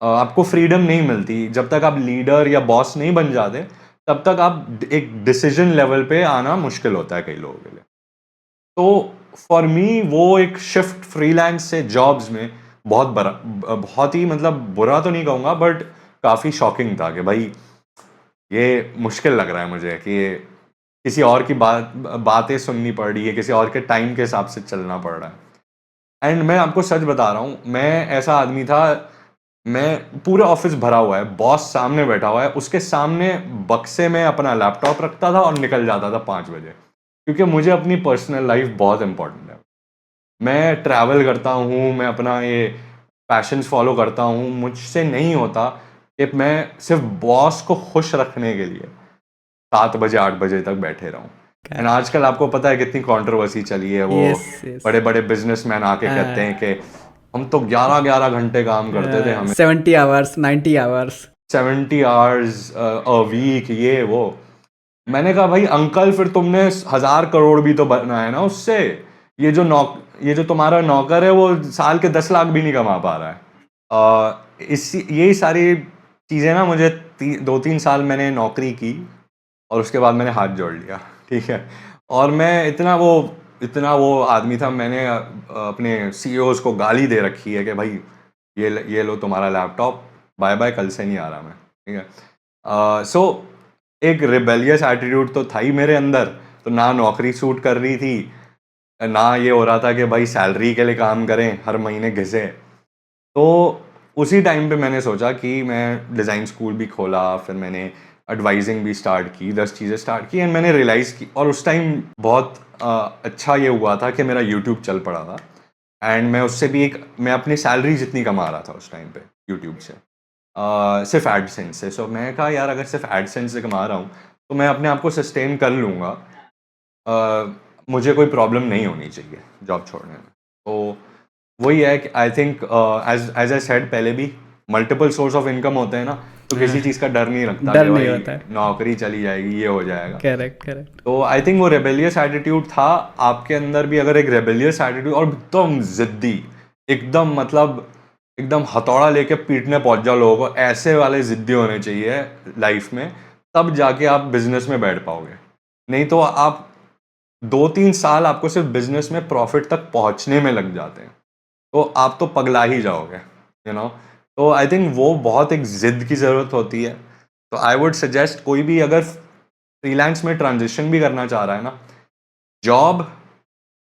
[SPEAKER 2] आपको फ्रीडम नहीं मिलती जब तक आप लीडर या बॉस नहीं बन जाते, तब तक आप एक डिसीजन लेवल पे आना मुश्किल होता है कई लोगों के लिए। तो फॉर मी वो एक शिफ्ट फ्रीलांस से जॉब्स में बहुत ही, मतलब बुरा तो नहीं कहूँगा, बट काफ़ी शॉकिंग था कि भाई ये मुश्किल लग रहा है मुझे कि ये किसी और की बातें सुननी पड़ रही है, किसी और के टाइम के हिसाब से चलना पड़ रहा है। एंड मैं आपको सच बता रहा हूँ, मैं ऐसा आदमी था, मैं पूरे ऑफिस भरा हुआ है, बॉस सामने बैठा हुआ है, उसके सामने बक्से में अपना लैपटॉप रखता था और निकल जाता था 5 बजे, क्योंकि मुझे अपनी पर्सनल लाइफ बहुत इंपॉर्टेंट है। मैं ट्रैवल करता हूँ, मैं अपना ये पैशंस फॉलो करता हूँ, मुझसे नहीं होता कि मैं सिर्फ बॉस को खुश रखने के लिए 7 बजे 8 बजे तक बैठे रहूं। एंड आजकल आपको पता है कितनी कंट्रोवर्सी चली है, वो बड़े बड़े बिजनेसमैन आके कहते हैं कि हम तो 11 घंटे काम करते थे, हमें
[SPEAKER 1] 70 hours 90 hours
[SPEAKER 2] 70 hours a week, ये वो। मैंने कहा भाई अंकल, फिर तुमने 1000 करोड़ भी तो बनाया ना उससे। ये जो तुम्हारा नौकर है वो साल के 10 लाख भी नहीं कमा पा रहा है। यही सारी चीज़ें ना, मुझे 2-3 साल मैंने नौकरी की और उसके बाद मैंने हाथ जोड़ लिया, ठीक है। और मैं इतना वो आदमी था, मैंने अपने CEOs को गाली दे रखी है कि भाई ये लो तुम्हारा लैपटॉप, बाय बाय, कल से नहीं आ रहा मैं, ठीक है। सो एक रिबेलियस एटीट्यूड तो था ही मेरे अंदर, तो ना नौकरी सूट कर रही थी, ना ये हो रहा था कि भाई सैलरी के लिए काम करें, हर महीने घिसे। तो उसी टाइम पे मैंने सोचा कि मैं डिज़ाइन स्कूल भी खोला, फिर मैंने एडवाइजिंग भी स्टार्ट की, 10 चीज़ें स्टार्ट की एंड मैंने रियलाइज़ की। और उस टाइम बहुत अच्छा ये हुआ था कि मेरा यूट्यूब चल पड़ा था एंड मैं उससे भी मैं अपनी सैलरी जितनी कमा रहा था उस टाइम पे यूट्यूब से, सिर्फ एडसेंस से। सो मैं कहा यार अगर सिर्फ एडसेंस से कमा रहा हूँ तो मैं अपने आप को सस्टेन कर लूँगा, मुझे कोई प्रॉब्लम नहीं होनी चाहिए जॉब छोड़ने में। तो वही है कि I think as I said पहले भी, मल्टीपल सोर्स ऑफ इनकम होते हैं ना, तो किसी चीज़ का डर नहीं लगता
[SPEAKER 1] डर
[SPEAKER 2] कि
[SPEAKER 1] नहीं
[SPEAKER 2] भाई
[SPEAKER 1] होता है।
[SPEAKER 2] नौकरी चली जाएगी, ये हो जाएगा।
[SPEAKER 1] Correct correct.
[SPEAKER 2] तो आई थिंक वो रेबेलियस एटीट्यूड था आपके अंदर भी। अगर एक रेबेलियस एटीट्यूड और एकदम जिद्दी, एकदम मतलब एकदम हथौड़ा लेके पीटने पहुंच जाओ लोगों को, ऐसे वाले जिद्दी होने चाहिए लाइफ में, तब जाके आप बिजनेस में बैठ पाओगे। नहीं तो आप 2-3 साल आपको सिर्फ बिजनेस में प्रॉफिट तक पहुंचने में लग जाते हैं, तो आप तो पगला ही जाओगे, यू नो। तो आई थिंक वो बहुत एक जिद की ज़रूरत होती है। तो आई वुड सजेस्ट कोई भी अगर फ्रीलांस में ट्रांजिशन भी करना चाह रहा है ना, जॉब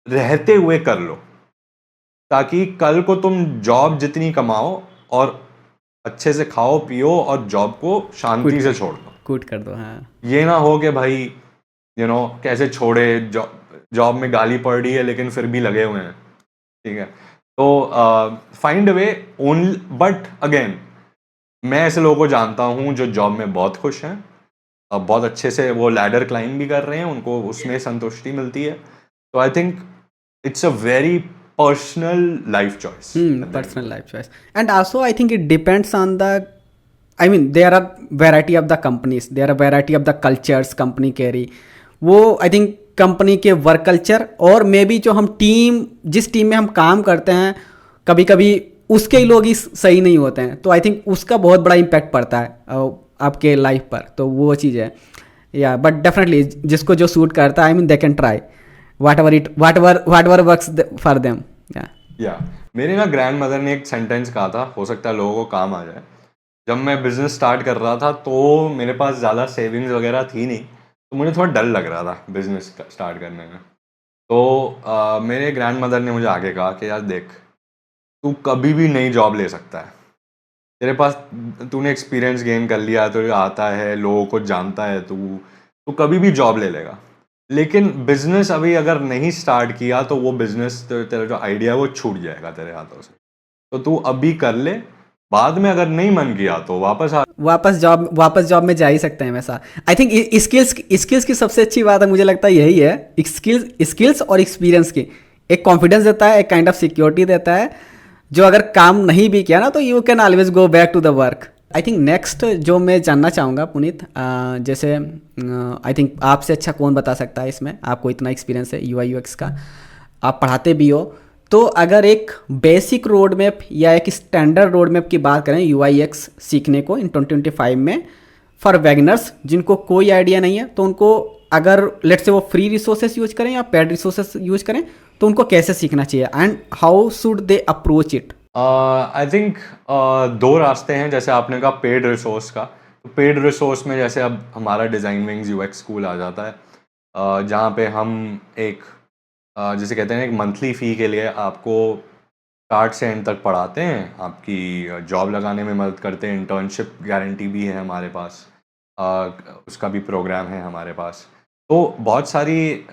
[SPEAKER 2] रहते हुए कर लो, ताकि कल को तुम जॉब जितनी कमाओ और अच्छे से खाओ पियो और जॉब को शांति से छोड़ दो।
[SPEAKER 1] कूट कर दो, हाँ।
[SPEAKER 2] ये ना हो कि भाई कैसे छोड़े, जॉब में गाली पड़ रही है लेकिन फिर भी लगे हुए हैं, ठीक है। तो find a way only, but again मैं ऐसे लोगों को जानता हूँ जो जॉब में बहुत खुश हैं, बहुत अच्छे से वो लैडर क्लाइंब भी कर रहे हैं, उनको उसमें संतुष्टि मिलती है। तो आई think it's a very personal life choice.
[SPEAKER 1] Personal life choice. And also, I think it depends on I mean, there are variety of the companies, there are variety of the cultures company carry. वो I think company के work culture और may be जो हम जिस team में हम काम करते हैं, कभी कभी उसके ही लोग ही सही नहीं होते हैं, तो आई थिंक उसका बहुत बड़ा इम्पैक्ट पड़ता है आपके लाइफ पर। तो वो चीज़ है या, बट डेफिनेटली जिसको जो सूट करता है, I mean they can try whatever works for them.
[SPEAKER 2] या मेरी ना ग्रैंड मदर ने एक सेंटेंस कहा था, हो सकता है लोगों को काम आ जाए। जब मैं बिजनेस स्टार्ट कर रहा था तो मेरे पास ज़्यादा सेविंग्स वगैरह थी नहीं, तो मुझे थोड़ा डर लग रहा था बिजनेस स्टार्ट करने में। तो मेरे ग्रैंड मदर ने मुझे आगे कहा कि यार देख, तू कभी भी नई जॉब ले सकता है, तेरे पास, तूने एक्सपीरियंस गेन कर लिया, तुझे आता है, लोगों को जानता है, तू कभी भी जॉब ले लेगा। लेकिन बिजनेस अभी अगर नहीं स्टार्ट किया तो वो बिजनेस तेरा जो आइडिया है वो छूट जाएगा तेरे हाथों से। तो तू अभी कर ले, बाद में अगर नहीं मन किया तो
[SPEAKER 1] वापस जॉब में जा ही सकते हैं वैसा। आई थिंक स्किल्स की सबसे अच्छी बात है, मुझे लगता है यही है, स्किल्स और एक्सपीरियंस की एक कॉन्फिडेंस देता है, एक काइंड ऑफ सिक्योरिटी देता है, जो अगर काम नहीं भी किया ना तो you can always go back to the work. I think next जो मैं जानना चाहूँगा पुनीत, जैसे आई थिंक आपसे अच्छा कौन बता सकता है इसमें, आपको इतना एक्सपीरियंस है UI UX का, आप पढ़ाते भी हो, तो अगर एक बेसिक रोड मैप या एक स्टैंडर्ड रोड मैप की बात करें UI UX सीखने को इन 2025 में फॉर वैगनर्स जिनको कोई आइडिया नहीं है, तो उनको अगर लेट्स से वो फ्री रिसोर्सेस यूज करें या पेड रिसोर्सेस यूज करें, तो उनको कैसे सीखना चाहिए and how should they approach it?
[SPEAKER 2] I think 2 रास्ते हैं। जैसे आपने कहा पेड रिसोर्स का, तो पेड रिसोर्स में जैसे अब हमारा डिज़ाइन विंग्स UX स्कूल आ जाता है, जहाँ पे हम एक जिसे कहते हैं एक मंथली फ़ी के लिए आपको स्टार्ट से एंड तक पढ़ाते हैं, आपकी जॉब लगाने में मदद करते हैं, इंटर्नशिप गारंटी भी है हमारे पास, उसका भी प्रोग्राम है हमारे पास। तो बहुत सारी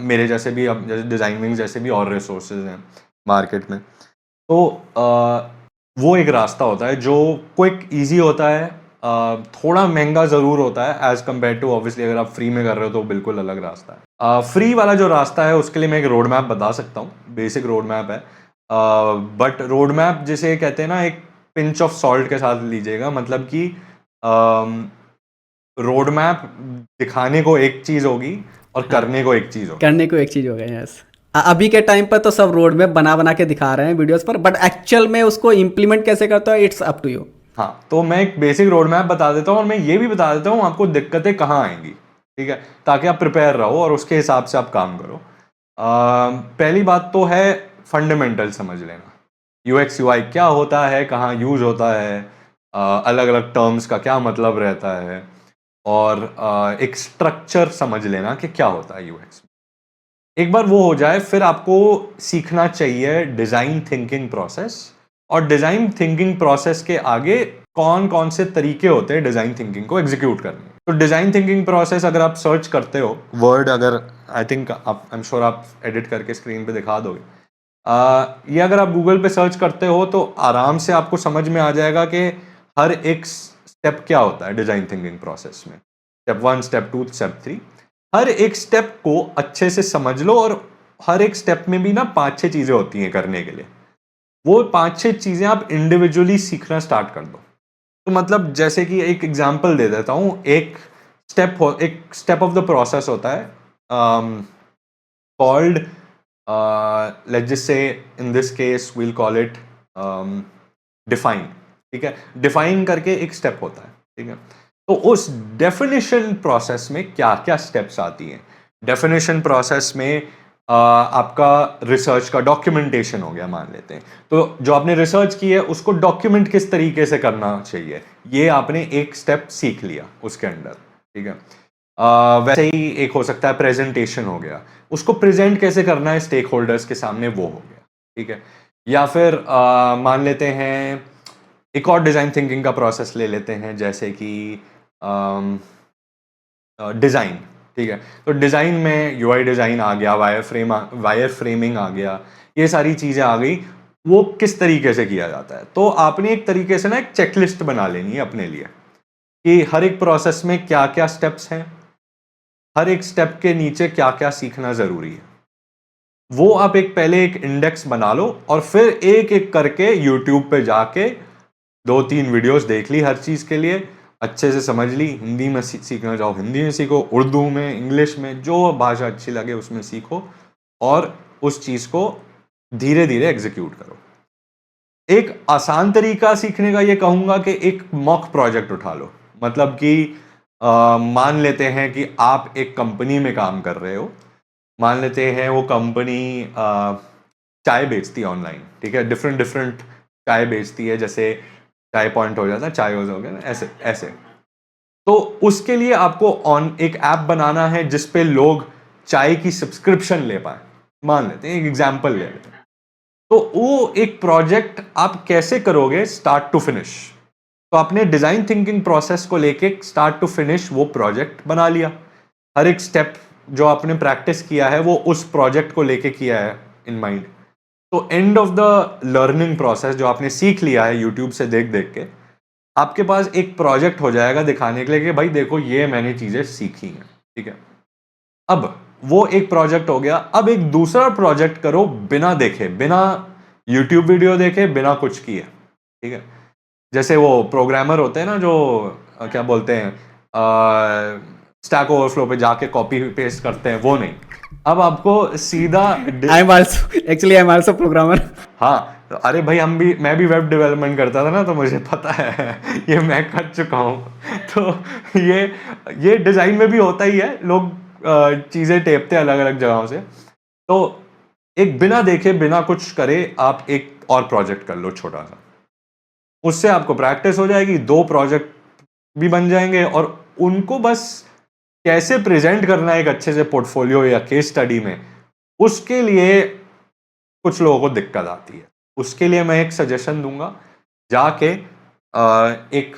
[SPEAKER 2] मेरे जैसे भी, अब जैसे डिज़ाइन विंग्स जैसे भी और रिसोर्सेज हैं मार्केट में। तो वो एक रास्ता होता है जो क्विक ईजी होता है, थोड़ा महंगा ज़रूर होता है एज़ कम्पेयर टू ऑब्वियसली अगर आप फ्री में कर रहे हो तो बिल्कुल अलग रास्ता है। फ्री वाला जो रास्ता है उसके लिए मैं एक रोड मैप बता सकता हूँ, बेसिक रोड मैप है, बट रोड मैप जिसे कहते हैं ना, एक पिंच ऑफ सॉल्ट के साथ लीजिएगा। मतलब कि रोड मैप दिखाने को एक चीज़ होगी और करने को एक चीज़ होगी।
[SPEAKER 1] करने को एक चीज़ हो गया, यस। अभी के टाइम पर तो सब रोड मैप बना के दिखा रहे हैं वीडियोस पर, बट एक्चुअल में उसको इम्प्लीमेंट कैसे करता है, इट्स अप टू यू।
[SPEAKER 2] हाँ, तो मैं एक बेसिक रोड मैप बता देता हूँ और मैं ये भी बता देता हूँ आपको दिक्कतें कहाँ आएंगी, ठीक है, ताकि आप प्रिपेयर रहो और उसके हिसाब से आप काम करो। पहली बात तो है फंडामेंटल समझ लेना, UX UI क्या होता है, कहाँ यूज होता है, अलग अलग टर्म्स का क्या मतलब रहता है, और एक स्ट्रक्चर समझ लेना कि क्या होता है UX। एक बार वो हो जाए फिर आपको सीखना चाहिए डिज़ाइन थिंकिंग प्रोसेस, और डिज़ाइन थिंकिंग प्रोसेस के आगे कौन कौन से तरीके होते हैं डिज़ाइन थिंकिंग को एग्जीक्यूट करने। तो डिज़ाइन थिंकिंग प्रोसेस अगर आप सर्च करते हो वर्ड, अगर आई थिंक आप, आई एम श्योर आप एडिट करके स्क्रीन पे दिखा दोगे, ये अगर आप गूगल पे सर्च करते हो तो आराम से आपको समझ में आ जाएगा कि हर एक स्टेप क्या होता है डिज़ाइन थिंकिंग प्रोसेस में। स्टेप 1, स्टेप 2, स्टेप 3, हर एक स्टेप को अच्छे से समझ लो। और हर एक स्टेप में भी ना 5-6 चीज़ें होती हैं करने के लिए। वो 5-6 चीज़ें आप इंडिविजुअली सीखना स्टार्ट कर दो। तो मतलब जैसे कि एक एग्जांपल दे देता हूँ। एक स्टेप ऑफ द प्रोसेस होता है called, let's just say in this case we'll call it define. ठीक है, डिफाइन करके एक स्टेप होता है। ठीक है, तो उस डेफिनेशन प्रोसेस में क्या क्या स्टेप्स आती हैं। डेफिनेशन प्रोसेस में आपका रिसर्च का डॉक्यूमेंटेशन हो गया मान लेते हैं। तो जो आपने रिसर्च की है उसको डॉक्यूमेंट किस तरीके से करना चाहिए, ये आपने एक स्टेप सीख लिया उसके अंदर। ठीक है, वैसे ही एक हो सकता है प्रेजेंटेशन हो गया, उसको प्रेजेंट कैसे करना है स्टेक होल्डर्स के सामने, वो हो गया। ठीक है, या फिर मान लेते हैं एक और डिज़ाइन थिंकिंग का प्रोसेस ले लेते हैं, जैसे कि डिज़ाइन। ठीक है, तो डिज़ाइन में यूआई डिज़ाइन आ गया, वायर फ्रेमिंग आ गया, ये सारी चीज़ें आ गई। वो किस तरीके से किया जाता है, तो आपने एक तरीके से ना एक चेकलिस्ट बना लेनी है अपने लिए कि हर एक प्रोसेस में क्या क्या स्टेप्स हैं, हर एक स्टेप के नीचे क्या क्या सीखना ज़रूरी है। वो आप पहले एक इंडेक्स बना लो और फिर एक एक करके यूट्यूब पे जाके 2-3 वीडियोस देख ली, हर चीज़ के लिए अच्छे से समझ ली। हिंदी में सीखना चाहो हिंदी में सीखो, उर्दू में, इंग्लिश में, जो भाषा अच्छी लगे उसमें सीखो और उस चीज़ को धीरे धीरे एग्जीक्यूट करो। एक आसान तरीका सीखने का ये कहूँगा कि एक मॉक प्रोजेक्ट उठा लो। मतलब कि मान लेते हैं कि आप एक कंपनी में काम कर रहे हो। मान लेते हैं वो कंपनी चाय बेचती है ऑनलाइन। ठीक है, डिफरेंट डिफरेंट चाय बेचती है, जैसे चाय पॉइंट हो जाता है, चाय हो गया ना, ऐसे ऐसे। तो उसके लिए आपको एक ऐप बनाना है जिसपे लोग चाय की सब्सक्रिप्शन ले पाए। मान लेते हैं, एक एग्जांपल ले लेते हैं। तो वो एक प्रोजेक्ट आप कैसे करोगे स्टार्ट टू फिनिश। तो आपने डिजाइन थिंकिंग प्रोसेस को लेके स्टार्ट टू फिनिश वो प्रोजेक्ट बना लिया। हर एक स्टेप जो आपने प्रैक्टिस किया है वो उस प्रोजेक्ट को लेके किया है इन माइंड। तो end of the learning process जो आपने सीख लिया है यूट्यूब से देख देख के, आपके पास एक प्रोजेक्ट हो जाएगा दिखाने के लिए कि भाई देखो ये मैंने चीजें सीखी हैं। ठीक है, अब वो एक प्रोजेक्ट हो गया। अब एक दूसरा प्रोजेक्ट करो बिना देखे, बिना यूट्यूब वीडियो देखे, बिना कुछ किए। ठीक है, जैसे वो प्रोग्रामर होते हैं ना जो क्या बोलते हैं, स्टैक ओवरफ्लो पे जाके कॉपी पेस्ट करते हैं, वो नहीं। अब आपको सीधा
[SPEAKER 1] आई एम आल्सो प्रोग्रामर।
[SPEAKER 2] हाँ, तो अरे भाई मैं भी वेब डेवलपमेंट करता था ना, तो मुझे पता है ये मैं कर चुका हूँ। तो ये डिजाइन में भी होता ही है, लोग चीजें टेपते अलग अलग जगहों से। तो एक बिना देखे बिना कुछ करे आप एक और प्रोजेक्ट कर लो छोटा सा, उससे आपको प्रैक्टिस हो जाएगी, 2 प्रोजेक्ट भी बन जाएंगे। और उनको बस कैसे प्रेजेंट करना है एक अच्छे से पोर्टफोलियो या केस स्टडी में, उसके लिए कुछ लोगों को दिक्कत आती है। उसके लिए मैं एक सजेशन दूंगा, जाके एक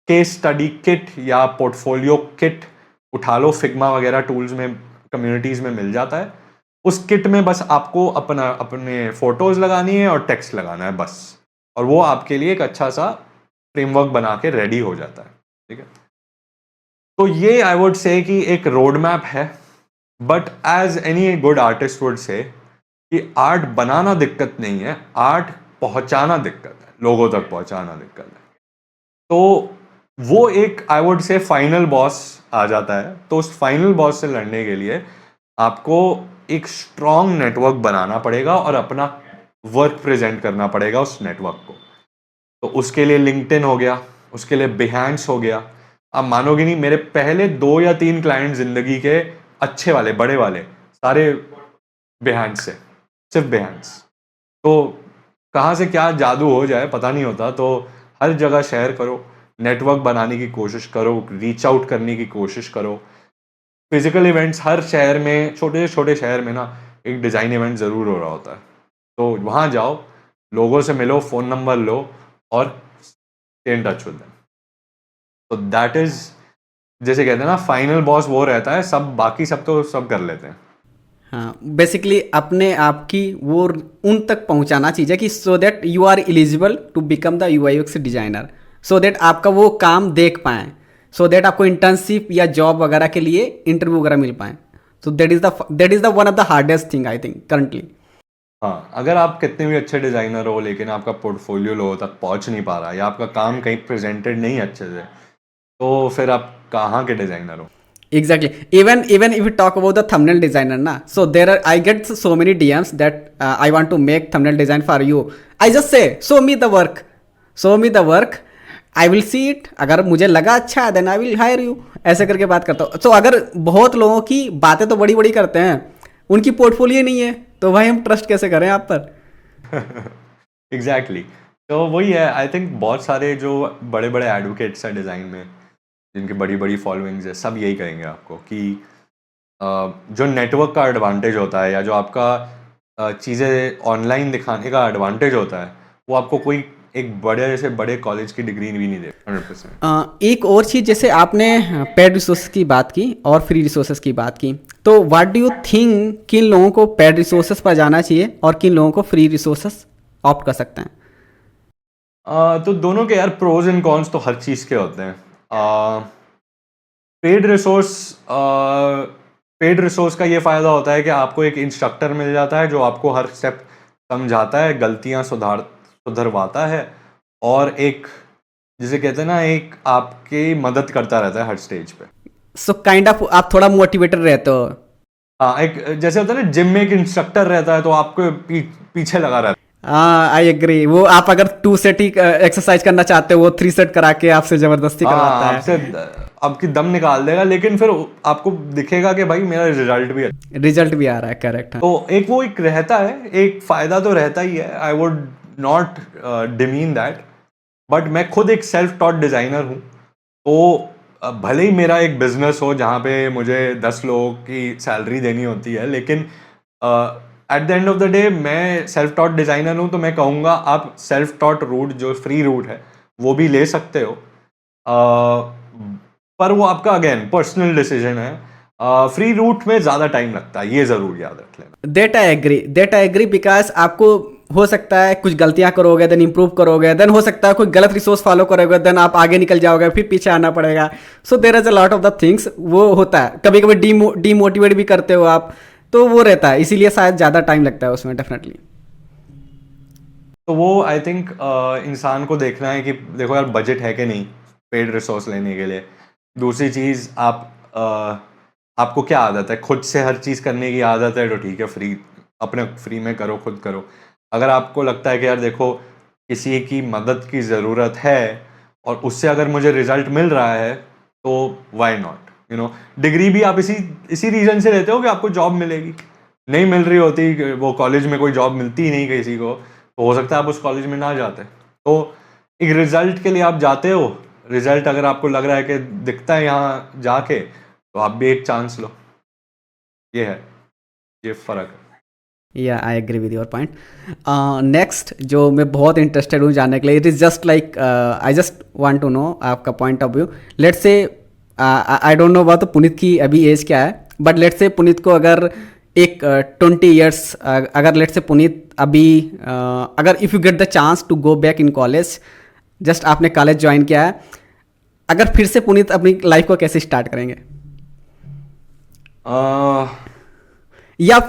[SPEAKER 2] केस स्टडी किट या पोर्टफोलियो किट उठा लो। फिग्मा वगैरह टूल्स में, कम्युनिटीज में मिल जाता है। उस किट में बस आपको अपने फोटोज लगानी है और टेक्स्ट लगाना है बस, और वो आपके लिए एक अच्छा सा फ्रेमवर्क बना के रेडी हो जाता है। ठीक है, तो ये आई वुड से कि एक रोड मैप है। But as any good artist would say कि आर्ट बनाना दिक्कत नहीं है, आर्ट पहुंचाना दिक्कत है, लोगों तक पहुंचाना दिक्कत है। तो वो एक I would say final boss आ जाता है। तो उस फाइनल बॉस से लड़ने के लिए आपको एक स्ट्रॉन्ग नेटवर्क बनाना पड़ेगा और अपना वर्क प्रेजेंट करना पड़ेगा उस नेटवर्क को। तो उसके लिए लिंक्डइन हो गया, उसके लिए बिहेंस हो गया। आप मानोगे नहीं, मेरे पहले 2 या 3 क्लाइंट जिंदगी के अच्छे वाले, बड़े वाले, सारे बिहेंस से, सिर्फ बिहेंस। तो कहाँ से क्या जादू हो जाए पता नहीं होता। तो हर जगह शेयर करो, नेटवर्क बनाने की कोशिश करो, रीच आउट करने की कोशिश करो। फिजिकल इवेंट्स हर शहर में, छोटे से छोटे शहर में ना एक डिज़ाइन इवेंट ज़रूर हो रहा होता है। तो वहाँ जाओ, लोगों से मिलो, फ़ोन नंबर लो और stay in touch with them. तो दैट इज, जैसे कहते हैं ना, फाइनल बॉस वो रहता है, सब बाकी सब तो सब कर लेते हैं।
[SPEAKER 1] हाँ, बेसिकली अपने आप की वो उन तक पहुंचाना चाहिए कि so that you are eligible to become the UI UX designer, so that आपका वो काम देख पाएँ, सो दैट आपको इंटर्नशिप या जॉब वगैरह के लिए इंटरव्यू वगैरह मिल पाएँ। So that is the one of the hardest thing I think currently.
[SPEAKER 2] हाँ, अगर आप कितने भी अच्छे डिज़ाइनर हो लेकिन आपका पोर्टफोलियो लोगों तक पहुंच नहीं पा रहा, या आपका काम कहीं प्रेजेंटेड नहीं अच्छे से, तो फिर आप कहाँ के डिज़ाइनर हो?
[SPEAKER 1] Exactly. Even if we talk about the thumbnail designer, na, so there are, I get so many DMs that I want to make thumbnail design for you. I just say show me the work, show me the work. I will see it. अगर मुझे लगा अच्छा then I will hire you, ऐसे करके बात करता हूँ। तो अगर बहुत लोगों की बातें तो बड़ी बड़ी करते हैं, उनकी पोर्टफोलियो नहीं है, तो भाई हम ट्रस्ट कैसे करें आप पर?
[SPEAKER 2] एग्जैक्टली तो वही है, आई थिंक बहुत सारे जो बड़े बड़े एडवोकेट्स हैं डिज़ाइन में, जिनकी बड़ी बड़ी फॉलोइंग्स है, सब यही कहेंगे आपको कि जो नेटवर्क का एडवांटेज होता है, या जो आपका चीज़ें ऑनलाइन दिखाने का एडवांटेज होता है, वो आपको कोई एक बड़े से बड़े कॉलेज की डिग्री भी नहीं दे 100%।
[SPEAKER 1] एक और चीज़, जैसे आपने पेड रिसोर्सेज की बात की और फ्री रिसोर्सेज की बात की, तो व्हाट डू यू थिंक किन लोगों को पेड रिसोर्सेज पर जाना चाहिए और किन लोगों को फ्री रिसोर्सेज ऑप्ट कर सकते हैं?
[SPEAKER 2] तो दोनों के यार प्रोज एंड कॉन्स तो हर चीज़ के होते हैं। पेड रिसोर्स पेड रिसोर्स का ये फ़ायदा होता है कि आपको एक इंस्ट्रक्टर मिल जाता है जो आपको हर स्टेप समझाता है, गलतियाँ सुधरवाता है, और एक, जिसे कहते हैं ना, एक आपकी मदद करता रहता है हर स्टेज पे।
[SPEAKER 1] सो काइंड ऑफ आप थोड़ा मोटिवेटर रहते हो।
[SPEAKER 2] हाँ, एक जैसे होता है ना, जिम में एक इंस्ट्रक्टर रहता है तो आपको पीछे लगा रहता है।
[SPEAKER 1] हाँ, आई एग्री। वो आप अगर 2 सेट ही एक्सरसाइज करना चाहते हो, वो 3 सेट करा के आपसे जबरदस्ती करवाता
[SPEAKER 2] हाँ,
[SPEAKER 1] है।
[SPEAKER 2] आपसे आपकी दम निकाल देगा, लेकिन फिर आपको दिखेगा कि भाई मेरा रिजल्ट भी है।
[SPEAKER 1] रिजल्ट भी आ रहा है, करेक्ट।
[SPEAKER 2] तो एक वो एक रहता है, एक फ़ायदा तो रहता ही है। आई would not demean that, but मैं खुद एक सेल्फ टॉट डिज़ाइनर हूँ। तो भले ही मेरा एक बिजनेस हो जहाँ पे मुझे 10 लोगों की सैलरी देनी होती है, लेकिन eight the end of the day मैं सेल्फ टॉट डिज़ाइनर हूँ, तो मैं कहूँगा आप सेल्फ टॉट रूट, जो फ्री रूट है, वो भी ले सकते हो। पर वो आपका अगेन पर्सनल डिसीजन है। फ्री रूट में ज़्यादा टाइम लगता है, ये ज़रूर याद रख लेना।
[SPEAKER 1] दैट आई एग्री बिकॉज आपको हो सकता है कुछ गलतियां करोगे, देन इंप्रूव करोगे, देन हो सकता है कोई गलत रिसोर्स फॉलो करोगे, देन आप आगे निकल जाओगे, फिर पीछे आना पड़ेगा। So there is a lot of the things, वो होता है। कभी कभी डीमोटिवेट भी करते हो आप, तो वो रहता है, इसीलिए शायद ज़्यादा टाइम लगता है उसमें, डेफिनेटली।
[SPEAKER 2] तो वो आई थिंक इंसान को देखना है कि देखो यार, बजट है कि नहीं पेड रिसोर्स लेने के लिए। दूसरी चीज़, आपको क्या आदत है, खुद से हर चीज़ करने की आदत है तो ठीक है, अपने फ्री में करो, खुद करो। अगर आपको लगता है कि यार देखो, किसी की मदद की ज़रूरत है और उससे अगर मुझे रिजल्ट मिल रहा है, तो वाई नॉट, डिग्री भी आप इसी रीज़न से लेते हो कि आपको जॉब मिलेगी। नहीं मिल रही होती, वो कॉलेज में कोई जॉब मिलती ही नहीं किसी को, तो हो सकता है आप उस कॉलेज में ना जाते। तो एक रिजल्ट के लिए आप जाते हो, रिजल्ट अगर आपको लग रहा है कि दिखता है यहाँ जाके, तो आप भी एक चांस लो। ये है, ये फ़र्क है।
[SPEAKER 1] या I agree with your point. Next जो मैं बहुत इंटरेस्टेड हूँ जानने के लिए, it is just like I just want to know आपका point of view. Let's say I don't know about Puneet की अभी एज क्या है, बट लेट्स से पुनीत को अगर एक 20 ईयर्स, अगर लेट्स से पुनीत अभी अगर if you get the chance to go back in college, just आपने कॉलेज ज्वाइन किया है, अगर फिर से पुनीत अपनी लाइफ को कैसे स्टार्ट करेंगे? या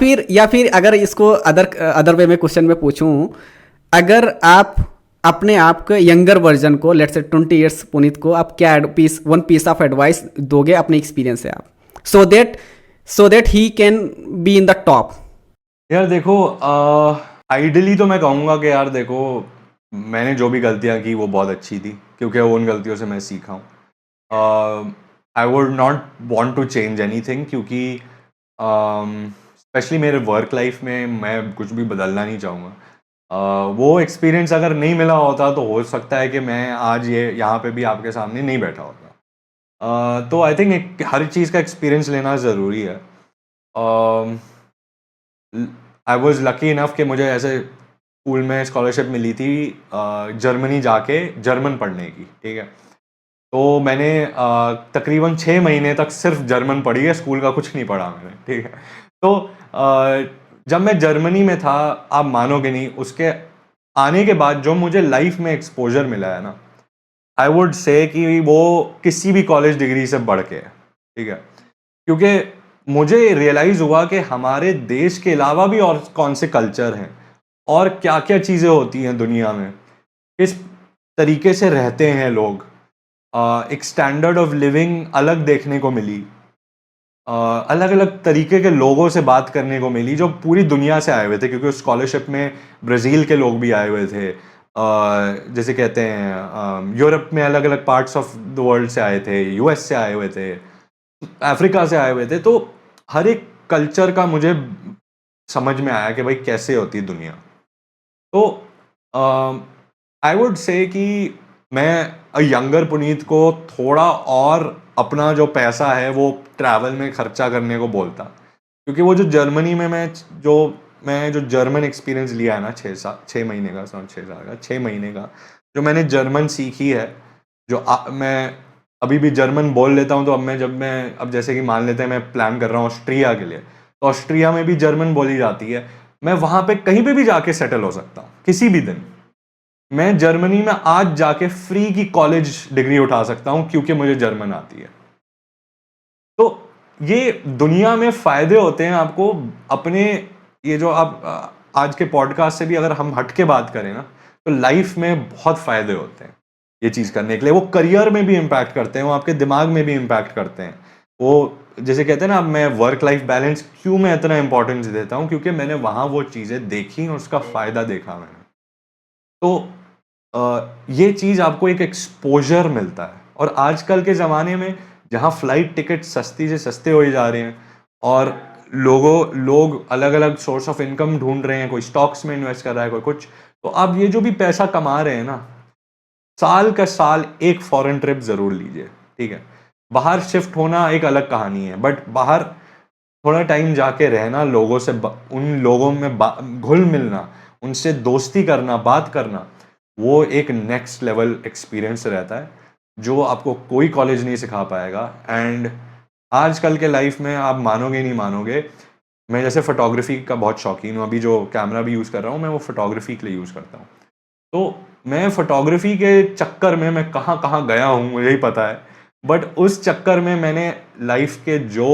[SPEAKER 1] फिर अगर इसको अदर वे में क्वेश्चन में पूछूं, अगर आप अपने आप के यंगर वर्जन को, लेट्स से 20 ईयर्स पुनीत को, आप क्या वन पीस ऑफ एडवाइस दोगे अपने एक्सपीरियंस से आप, so that he can be in the top?
[SPEAKER 2] यार देखो, आइडियली तो मैं कहूँगा कि यार देखो, मैंने जो भी गलतियाँ की वो बहुत अच्छी थी, क्योंकि उन गलतियों से मैं सीखा हूँ। I would not want to change anything, क्योंकि स्पेशली मेरे वर्क लाइफ में मैं कुछ भी बदलना नहीं चाहूँगा। वो एक्सपीरियंस अगर नहीं मिला होता, तो हो सकता है कि मैं आज यहाँ पे भी आपके सामने नहीं बैठा होता। तो आई थिंक हर चीज़ का एक्सपीरियंस लेना ज़रूरी है। आई वॉज लकी इनफ कि मुझे ऐसे स्कूल में स्कॉलरशिप मिली थी जर्मनी जाके जर्मन पढ़ने की, ठीक है। तो मैंने तकरीबन 6 महीने तक सिर्फ जर्मन पढ़ी है, स्कूल का कुछ नहीं पढ़ा मैंने, ठीक है। तो जब मैं जर्मनी में था, आप मानोगे नहीं, उसके आने के बाद जो मुझे लाइफ में एक्सपोजर मिला है ना, आई वुड से कि वो किसी भी कॉलेज डिग्री से बढ़ के है, ठीक है। क्योंकि मुझे रियलाइज़ हुआ कि हमारे देश के अलावा भी और कौन से कल्चर हैं और क्या क्या चीज़ें होती हैं दुनिया में, किस तरीके से रहते हैं लोग, एक स्टैंडर्ड ऑफ लिविंग अलग देखने को मिली, अलग अलग तरीके के लोगों से बात करने को मिली जो पूरी दुनिया से आए हुए थे, क्योंकि उस स्कॉलरशिप में ब्राज़ील के लोग भी आए हुए थे, जैसे कहते हैं यूरोप में अलग अलग पार्ट्स ऑफ द वर्ल्ड से आए थे, यूएस से आए हुए थे, अफ्रीका से आए हुए थे। तो हर एक कल्चर का मुझे समझ में आया कि भाई कैसे होती है दुनिया। तो आई वुड से कि मैं यंगर पुनीत को थोड़ा और अपना जो पैसा है वो ट्रैवल में खर्चा करने को बोलता, क्योंकि वो जो जर्मनी में मैं जो जर्मन एक्सपीरियंस लिया है ना, 6 महीने का, 6 साल का, 6 महीने का, जो मैंने जर्मन सीखी है, मैं अभी भी जर्मन बोल लेता हूँ। तो अब जैसे कि मान लेते हैं मैं प्लान कर रहा हूँ ऑस्ट्रिया के लिए, तो ऑस्ट्रिया में भी जर्मन बोली जाती है। मैं वहाँ पे कहीं पे भी जाके सेटल हो सकता हूँ किसी भी दिन। मैं जर्मनी में आज जाके फ्री की कॉलेज डिग्री उठा सकता हूँ क्योंकि मुझे जर्मन आती है। तो ये दुनिया में फायदे होते हैं आपको अपने, ये जो आप आज के पॉडकास्ट से भी अगर हम हट के बात करें ना, तो लाइफ में बहुत फायदे होते हैं ये चीज़ करने के लिए। वो करियर में भी इम्पैक्ट करते हैं, वो आपके दिमाग में भी इम्पैक्ट करते हैं। वो जैसे कहते हैं ना, मैं वर्क लाइफ बैलेंस क्यों मैं इतना इंपॉर्टेंस देता हूँ, क्योंकि मैंने वहाँ वो चीज़ें देखी और उसका फ़ायदा देखा मैंने। तो ये चीज़ आपको एक एक्सपोजर मिलता है। और आजकल के ज़माने में जहाँ फ्लाइट टिकट सस्ती से सस्ते हो जा रहे हैं और लोग अलग अलग सोर्स ऑफ इनकम ढूंढ रहे हैं, कोई स्टॉक्स में इन्वेस्ट कर रहा है, कोई कुछ, तो अब ये जो भी पैसा कमा रहे हैं ना, साल का साल एक फॉरेन ट्रिप ज़रूर लीजिए, ठीक है। बाहर शिफ्ट होना एक अलग कहानी है, बट बाहर थोड़ा टाइम जाके रहना, लोगों से उन लोगों में घुल मिलना, उनसे दोस्ती करना, बात करना, वो एक नेक्स्ट लेवल एक्सपीरियंस रहता है जो आपको कोई कॉलेज नहीं सिखा पाएगा। एंड आजकल के लाइफ में आप मानोगे नहीं मानोगे, मैं जैसे फ़ोटोग्राफी का बहुत शौकीन हूँ, अभी जो कैमरा भी यूज़ कर रहा हूँ मैं वो फ़ोटोग्राफी के लिए यूज़ करता हूँ। तो मैं फ़ोटोग्राफी के चक्कर में मैं कहाँ कहाँ गया हूँ मुझे ही पता है, बट उस चक्कर में मैंने लाइफ के जो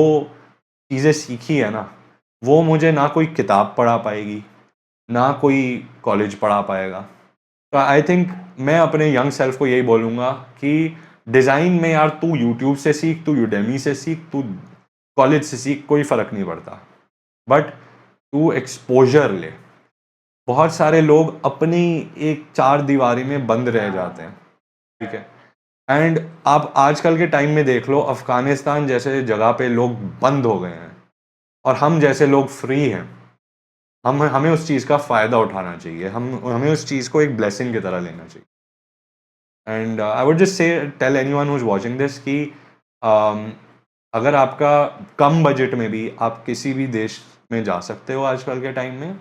[SPEAKER 2] चीज़ें सीखी है ना, वो मुझे ना कोई किताब पढ़ा पाएगी, ना कोई कॉलेज पढ़ा पाएगा। तो आई थिंक मैं अपने यंग सेल्फ को यही बोलूँगा कि डिज़ाइन में यार तू यूट्यूब से सीख, तू यूडेमी से सीख, तू कॉलेज से सीख, कोई फ़र्क नहीं पड़ता, बट तू एक्सपोजर ले। बहुत सारे लोग अपनी एक चार दीवारी में बंद रह जाते हैं, ठीक है। एंड आप आजकल के टाइम में देख लो, अफ़गानिस्तान जैसे जगह पे लोग बंद हो गए हैं और हम जैसे लोग फ्री हैं। हमें उस चीज़ का फ़ायदा उठाना चाहिए, हमें उस चीज़ को एक ब्लेसिंग की तरह लेना चाहिए। And I would just say tell anyone who is watching this कि अगर आपका कम बजट में भी आप किसी भी देश में जा सकते हो आजकल के टाइम में,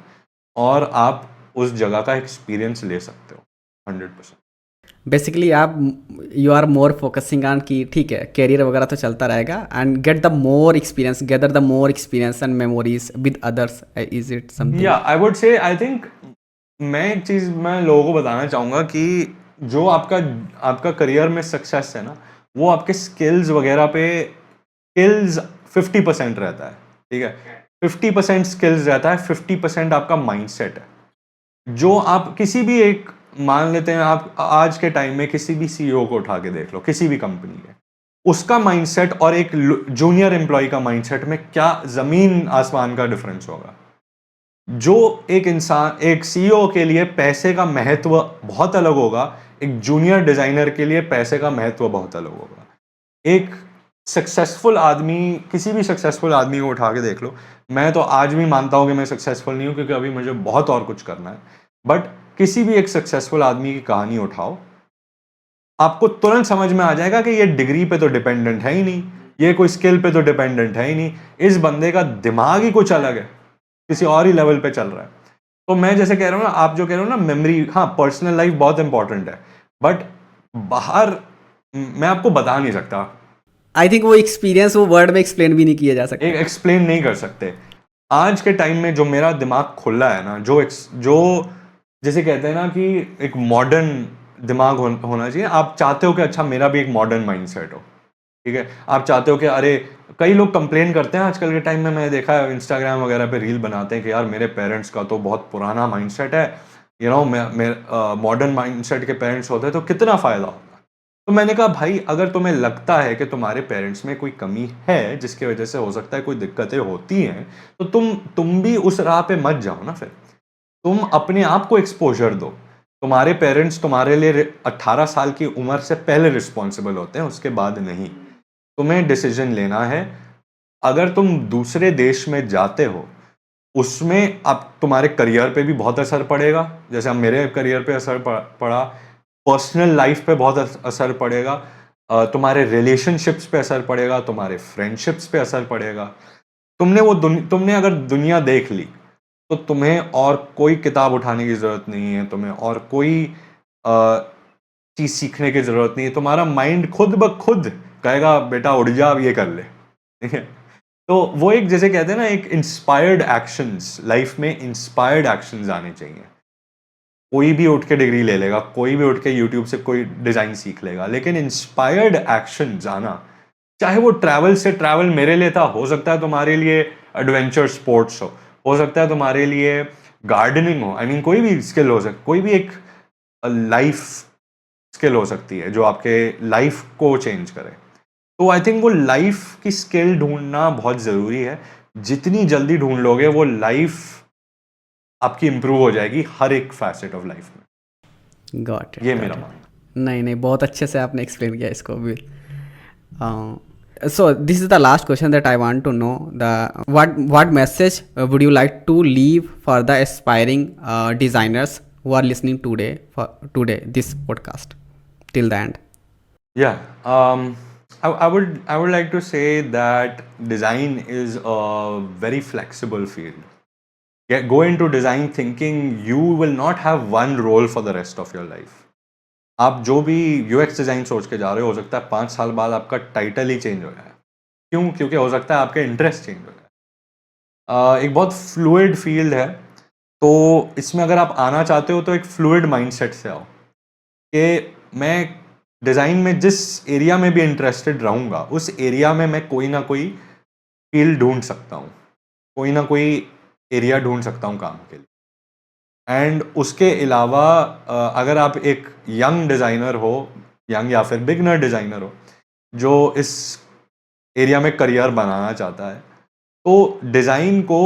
[SPEAKER 2] और आप उस जगह का एक्सपीरियंस ले सकते हो 100%।
[SPEAKER 1] बेसिकली आप you are more focusing on कि ठीक है कैरियर वगैरह तो चलता रहेगा and get the more experience, gather the more experience and memories with others, is it something?
[SPEAKER 2] या आई वुड से, आई थिंक मैं एक चीज़ मैं लोगों को बताना चाहूँगा कि जो आपका करियर में सक्सेस है ना, वो आपके स्किल्स वगैरह पे, स्किल्स 50% रहता है, ठीक है। 50% स्किल्स रहता है, 50% आपका माइंडसेट है। जो आप किसी भी एक, मान लेते हैं आप आज के टाइम में किसी भी सीईओ को उठा के देख लो, किसी भी कंपनी के, उसका माइंडसेट और एक जूनियर एम्प्लॉय का माइंडसेट में क्या ज़मीन आसमान का डिफरेंस होगा। जो एक इंसान, एक सीईओ के लिए पैसे का महत्व बहुत अलग होगा, एक जूनियर डिजाइनर के लिए पैसे का महत्व बहुत अलग होगा। एक सक्सेसफुल आदमी, किसी भी सक्सेसफुल आदमी को उठा के देख लो, मैं तो आज भी मानता हूं कि मैं सक्सेसफुल नहीं हूं क्योंकि अभी मुझे बहुत और कुछ करना है, बट किसी भी एक सक्सेसफुल आदमी की कहानी उठाओ, आपको तुरंत समझ में आ जाएगा कि ये डिग्री पे तो डिपेंडेंट है ही नहीं, ये कोई स्किल पे तो डिपेंडेंट है ही नहीं, इस बंदे का दिमाग ही कुछ अलग है, किसी और ही लेवल पे चल रहा है। तो मैं जैसे कह रहा हूँ ना, आप जो कह रहे हो ना मेमोरी, हाँ पर्सनल लाइफ बहुत इंपॉर्टेंट है, बट बाहर मैं आपको बता नहीं सकता,
[SPEAKER 1] आई थिंक वो एक्सपीरियंस वो वर्ड में एक्सप्लेन भी नहीं किया जा सकता।
[SPEAKER 2] एक एक्सप्लेन नहीं कर सकते। आज के टाइम में जो मेरा दिमाग खुला है ना, जो जैसे कहते हैं ना कि एक मॉडर्न दिमाग होना चाहिए। आप चाहते हो कि अच्छा मेरा भी एक मॉडर्न माइंडसेट हो, ठीक है। आप चाहते हो कि अरे, कई लोग कंप्लेन करते हैं आजकल के टाइम में, मैं देखा है इंस्टाग्राम वगैरह पे रील बनाते हैं कि यार मेरे पेरेंट्स का तो बहुत पुराना माइंडसेट है, यू नो, मॉडर्न माइंडसेट के पेरेंट्स होते हैं तो कितना फ़ायदा होगा। तो मैंने कहा भाई, अगर तुम्हें लगता है कि तुम्हारे पेरेंट्स में कोई कमी है जिसकी वजह से हो सकता है कोई दिक्कतें होती हैं, तो तुम भी उस राह पे मत जाओ ना। फिर तुम अपने आप को एक्सपोजर दो। तुम्हारे पेरेंट्स तुम्हारे लिए 18 साल की उम्र से पहले रिस्पॉन्सिबल होते हैं, उसके बाद नहीं। तुम्हें डिसीजन लेना है। अगर तुम दूसरे देश में जाते हो, उसमें अब तुम्हारे करियर पे भी बहुत असर पड़ेगा, जैसे अब मेरे करियर पे असर पड़ा, पर्सनल लाइफ पे बहुत असर पड़ेगा, तुम्हारे रिलेशनशिप्स पे असर पड़ेगा, तुम्हारे फ्रेंडशिप्स पे असर पड़ेगा। तुमने अगर दुनिया देख ली तो तुम्हें और कोई किताब उठाने की ज़रूरत नहीं है, तुम्हें और कोई चीज़ सीखने की ज़रूरत नहीं है। तुम्हारा माइंड खुद ब खुद कहेगा बेटा उठ जा, अब ये कर ले, ठीक है। तो वो एक, जैसे कहते हैं ना, एक इंस्पायर्ड एक्शंस, लाइफ में इंस्पायर्ड एक्शंस आने चाहिए। कोई भी उठ के डिग्री ले लेगा, कोई भी उठ के यूट्यूब से कोई डिज़ाइन सीख लेगा, लेकिन इंस्पायर्ड एक्शंस आना, चाहे वो ट्रैवल से, ट्रैवल मेरे लिए था, हो सकता है तुम्हारे लिए एडवेंचर स्पोर्ट्स हो सकता है तुम्हारे लिए गार्डनिंग हो, आई मीन कोई भी स्किल हो सकती, कोई भी एक लाइफ स्किल हो सकती है जो आपके लाइफ को चेंज करे। तो आई थिंक वो लाइफ की स्किल ढूंढना बहुत ज़रूरी है। जितनी जल्दी ढूंढ लोगे, वो लाइफ आपकी इम्प्रूव हो जाएगी हर एक फैसेट ऑफ लाइफ में।
[SPEAKER 1] गॉट इट,
[SPEAKER 2] ये मेरा मानना।
[SPEAKER 1] नहीं नहीं, बहुत अच्छे से आपने एक्सप्लेन किया इसको भी। So this is the last question that I want to know. What message would you like to leave for the aspiring designers who are listening today this podcast till the end?
[SPEAKER 2] Yeah, I would like to say that design is a very flexible field. Go into design thinking you will not have one role for the rest of your life. आप जो भी UX design सोच के जा रहे हो सकता है 5 साल बाद आपका टाइटल ही चेंज हो जाए। क्यों? क्योंकि हो सकता है आपके इंटरेस्ट चेंज हो जाए। एक बहुत फ्लूइड फील्ड है, तो इसमें अगर आप आना चाहते हो तो एक फ्लूइड माइंडसेट से आओ कि मैं डिज़ाइन में जिस एरिया में भी इंटरेस्टेड रहूँगा, उस एरिया में मैं कोई ना कोई फील्ड ढूंढ सकता हूँ, कोई ना कोई एरिया ढूंढ सकता हूँ काम के लिए। एंड उसके अलावा अगर आप एक यंग डिज़ाइनर हो, यंग या फिर बिगनर डिज़ाइनर हो जो इस एरिया में करियर बनाना चाहता है, तो डिज़ाइन को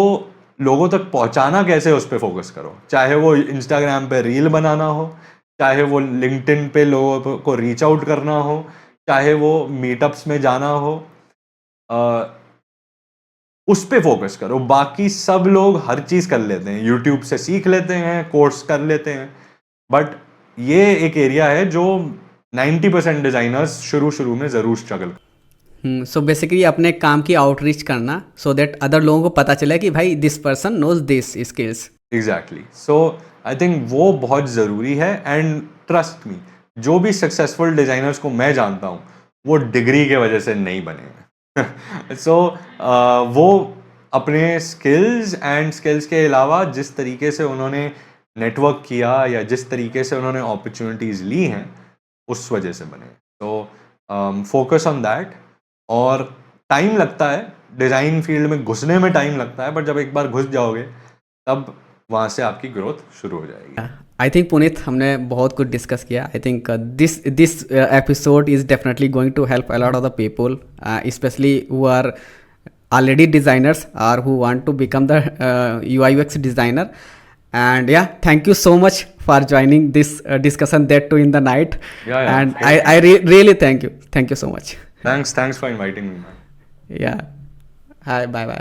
[SPEAKER 2] लोगों तक पहुंचाना कैसे, उस पर फोकस करो। चाहे वो इंस्टाग्राम पे रील बनाना हो, चाहे वो लिंक्डइन पे लोगों को रीच आउट करना हो, चाहे वो मीटअप्स में जाना हो, उस पे फोकस करो। बाकी सब लोग हर चीज़ कर लेते हैं, यूट्यूब से सीख लेते हैं, कोर्स कर लेते हैं, बट ये एक एरिया है जो 90% डिज़ाइनर्स शुरू में ज़रूर स्ट्रगल।
[SPEAKER 1] सो बेसिकली अपने काम की आउटरीच करना, सो दैट अदर लोगों को पता चले कि भाई this person knows this skills.
[SPEAKER 2] Exactly, so I think वो बहुत ज़रूरी है। एंड ट्रस्ट मी, जो भी सक्सेसफुल डिज़ाइनर्स को मैं जानता हूँ वो डिग्री के वजह से नहीं बने हैं। सो वो अपने स्किल्स के अलावा जिस तरीके से उन्होंने नेटवर्क किया या जिस तरीके से उन्होंने अपॉर्चुनिटीज़ ली हैं, उस वजह से बने। तो फोकस ऑन दैट। और टाइम लगता है डिज़ाइन फील्ड में घुसने में, टाइम लगता है, बट जब एक बार घुस जाओगे तब वहाँ से आपकी ग्रोथ शुरू हो जाएगी।
[SPEAKER 1] आई थिंक पुनीत, हमने बहुत कुछ डिस्कस किया। I think this episode is definitely going to help a lot of the people, specially who are already designers or who want to become the UI UX designer. And yeah, thank you so much for joining this discussion, that too in the night.
[SPEAKER 2] Yeah.
[SPEAKER 1] And I really thank you so much.
[SPEAKER 2] Thanks for inviting me, man.
[SPEAKER 1] Yeah. Hi, bye.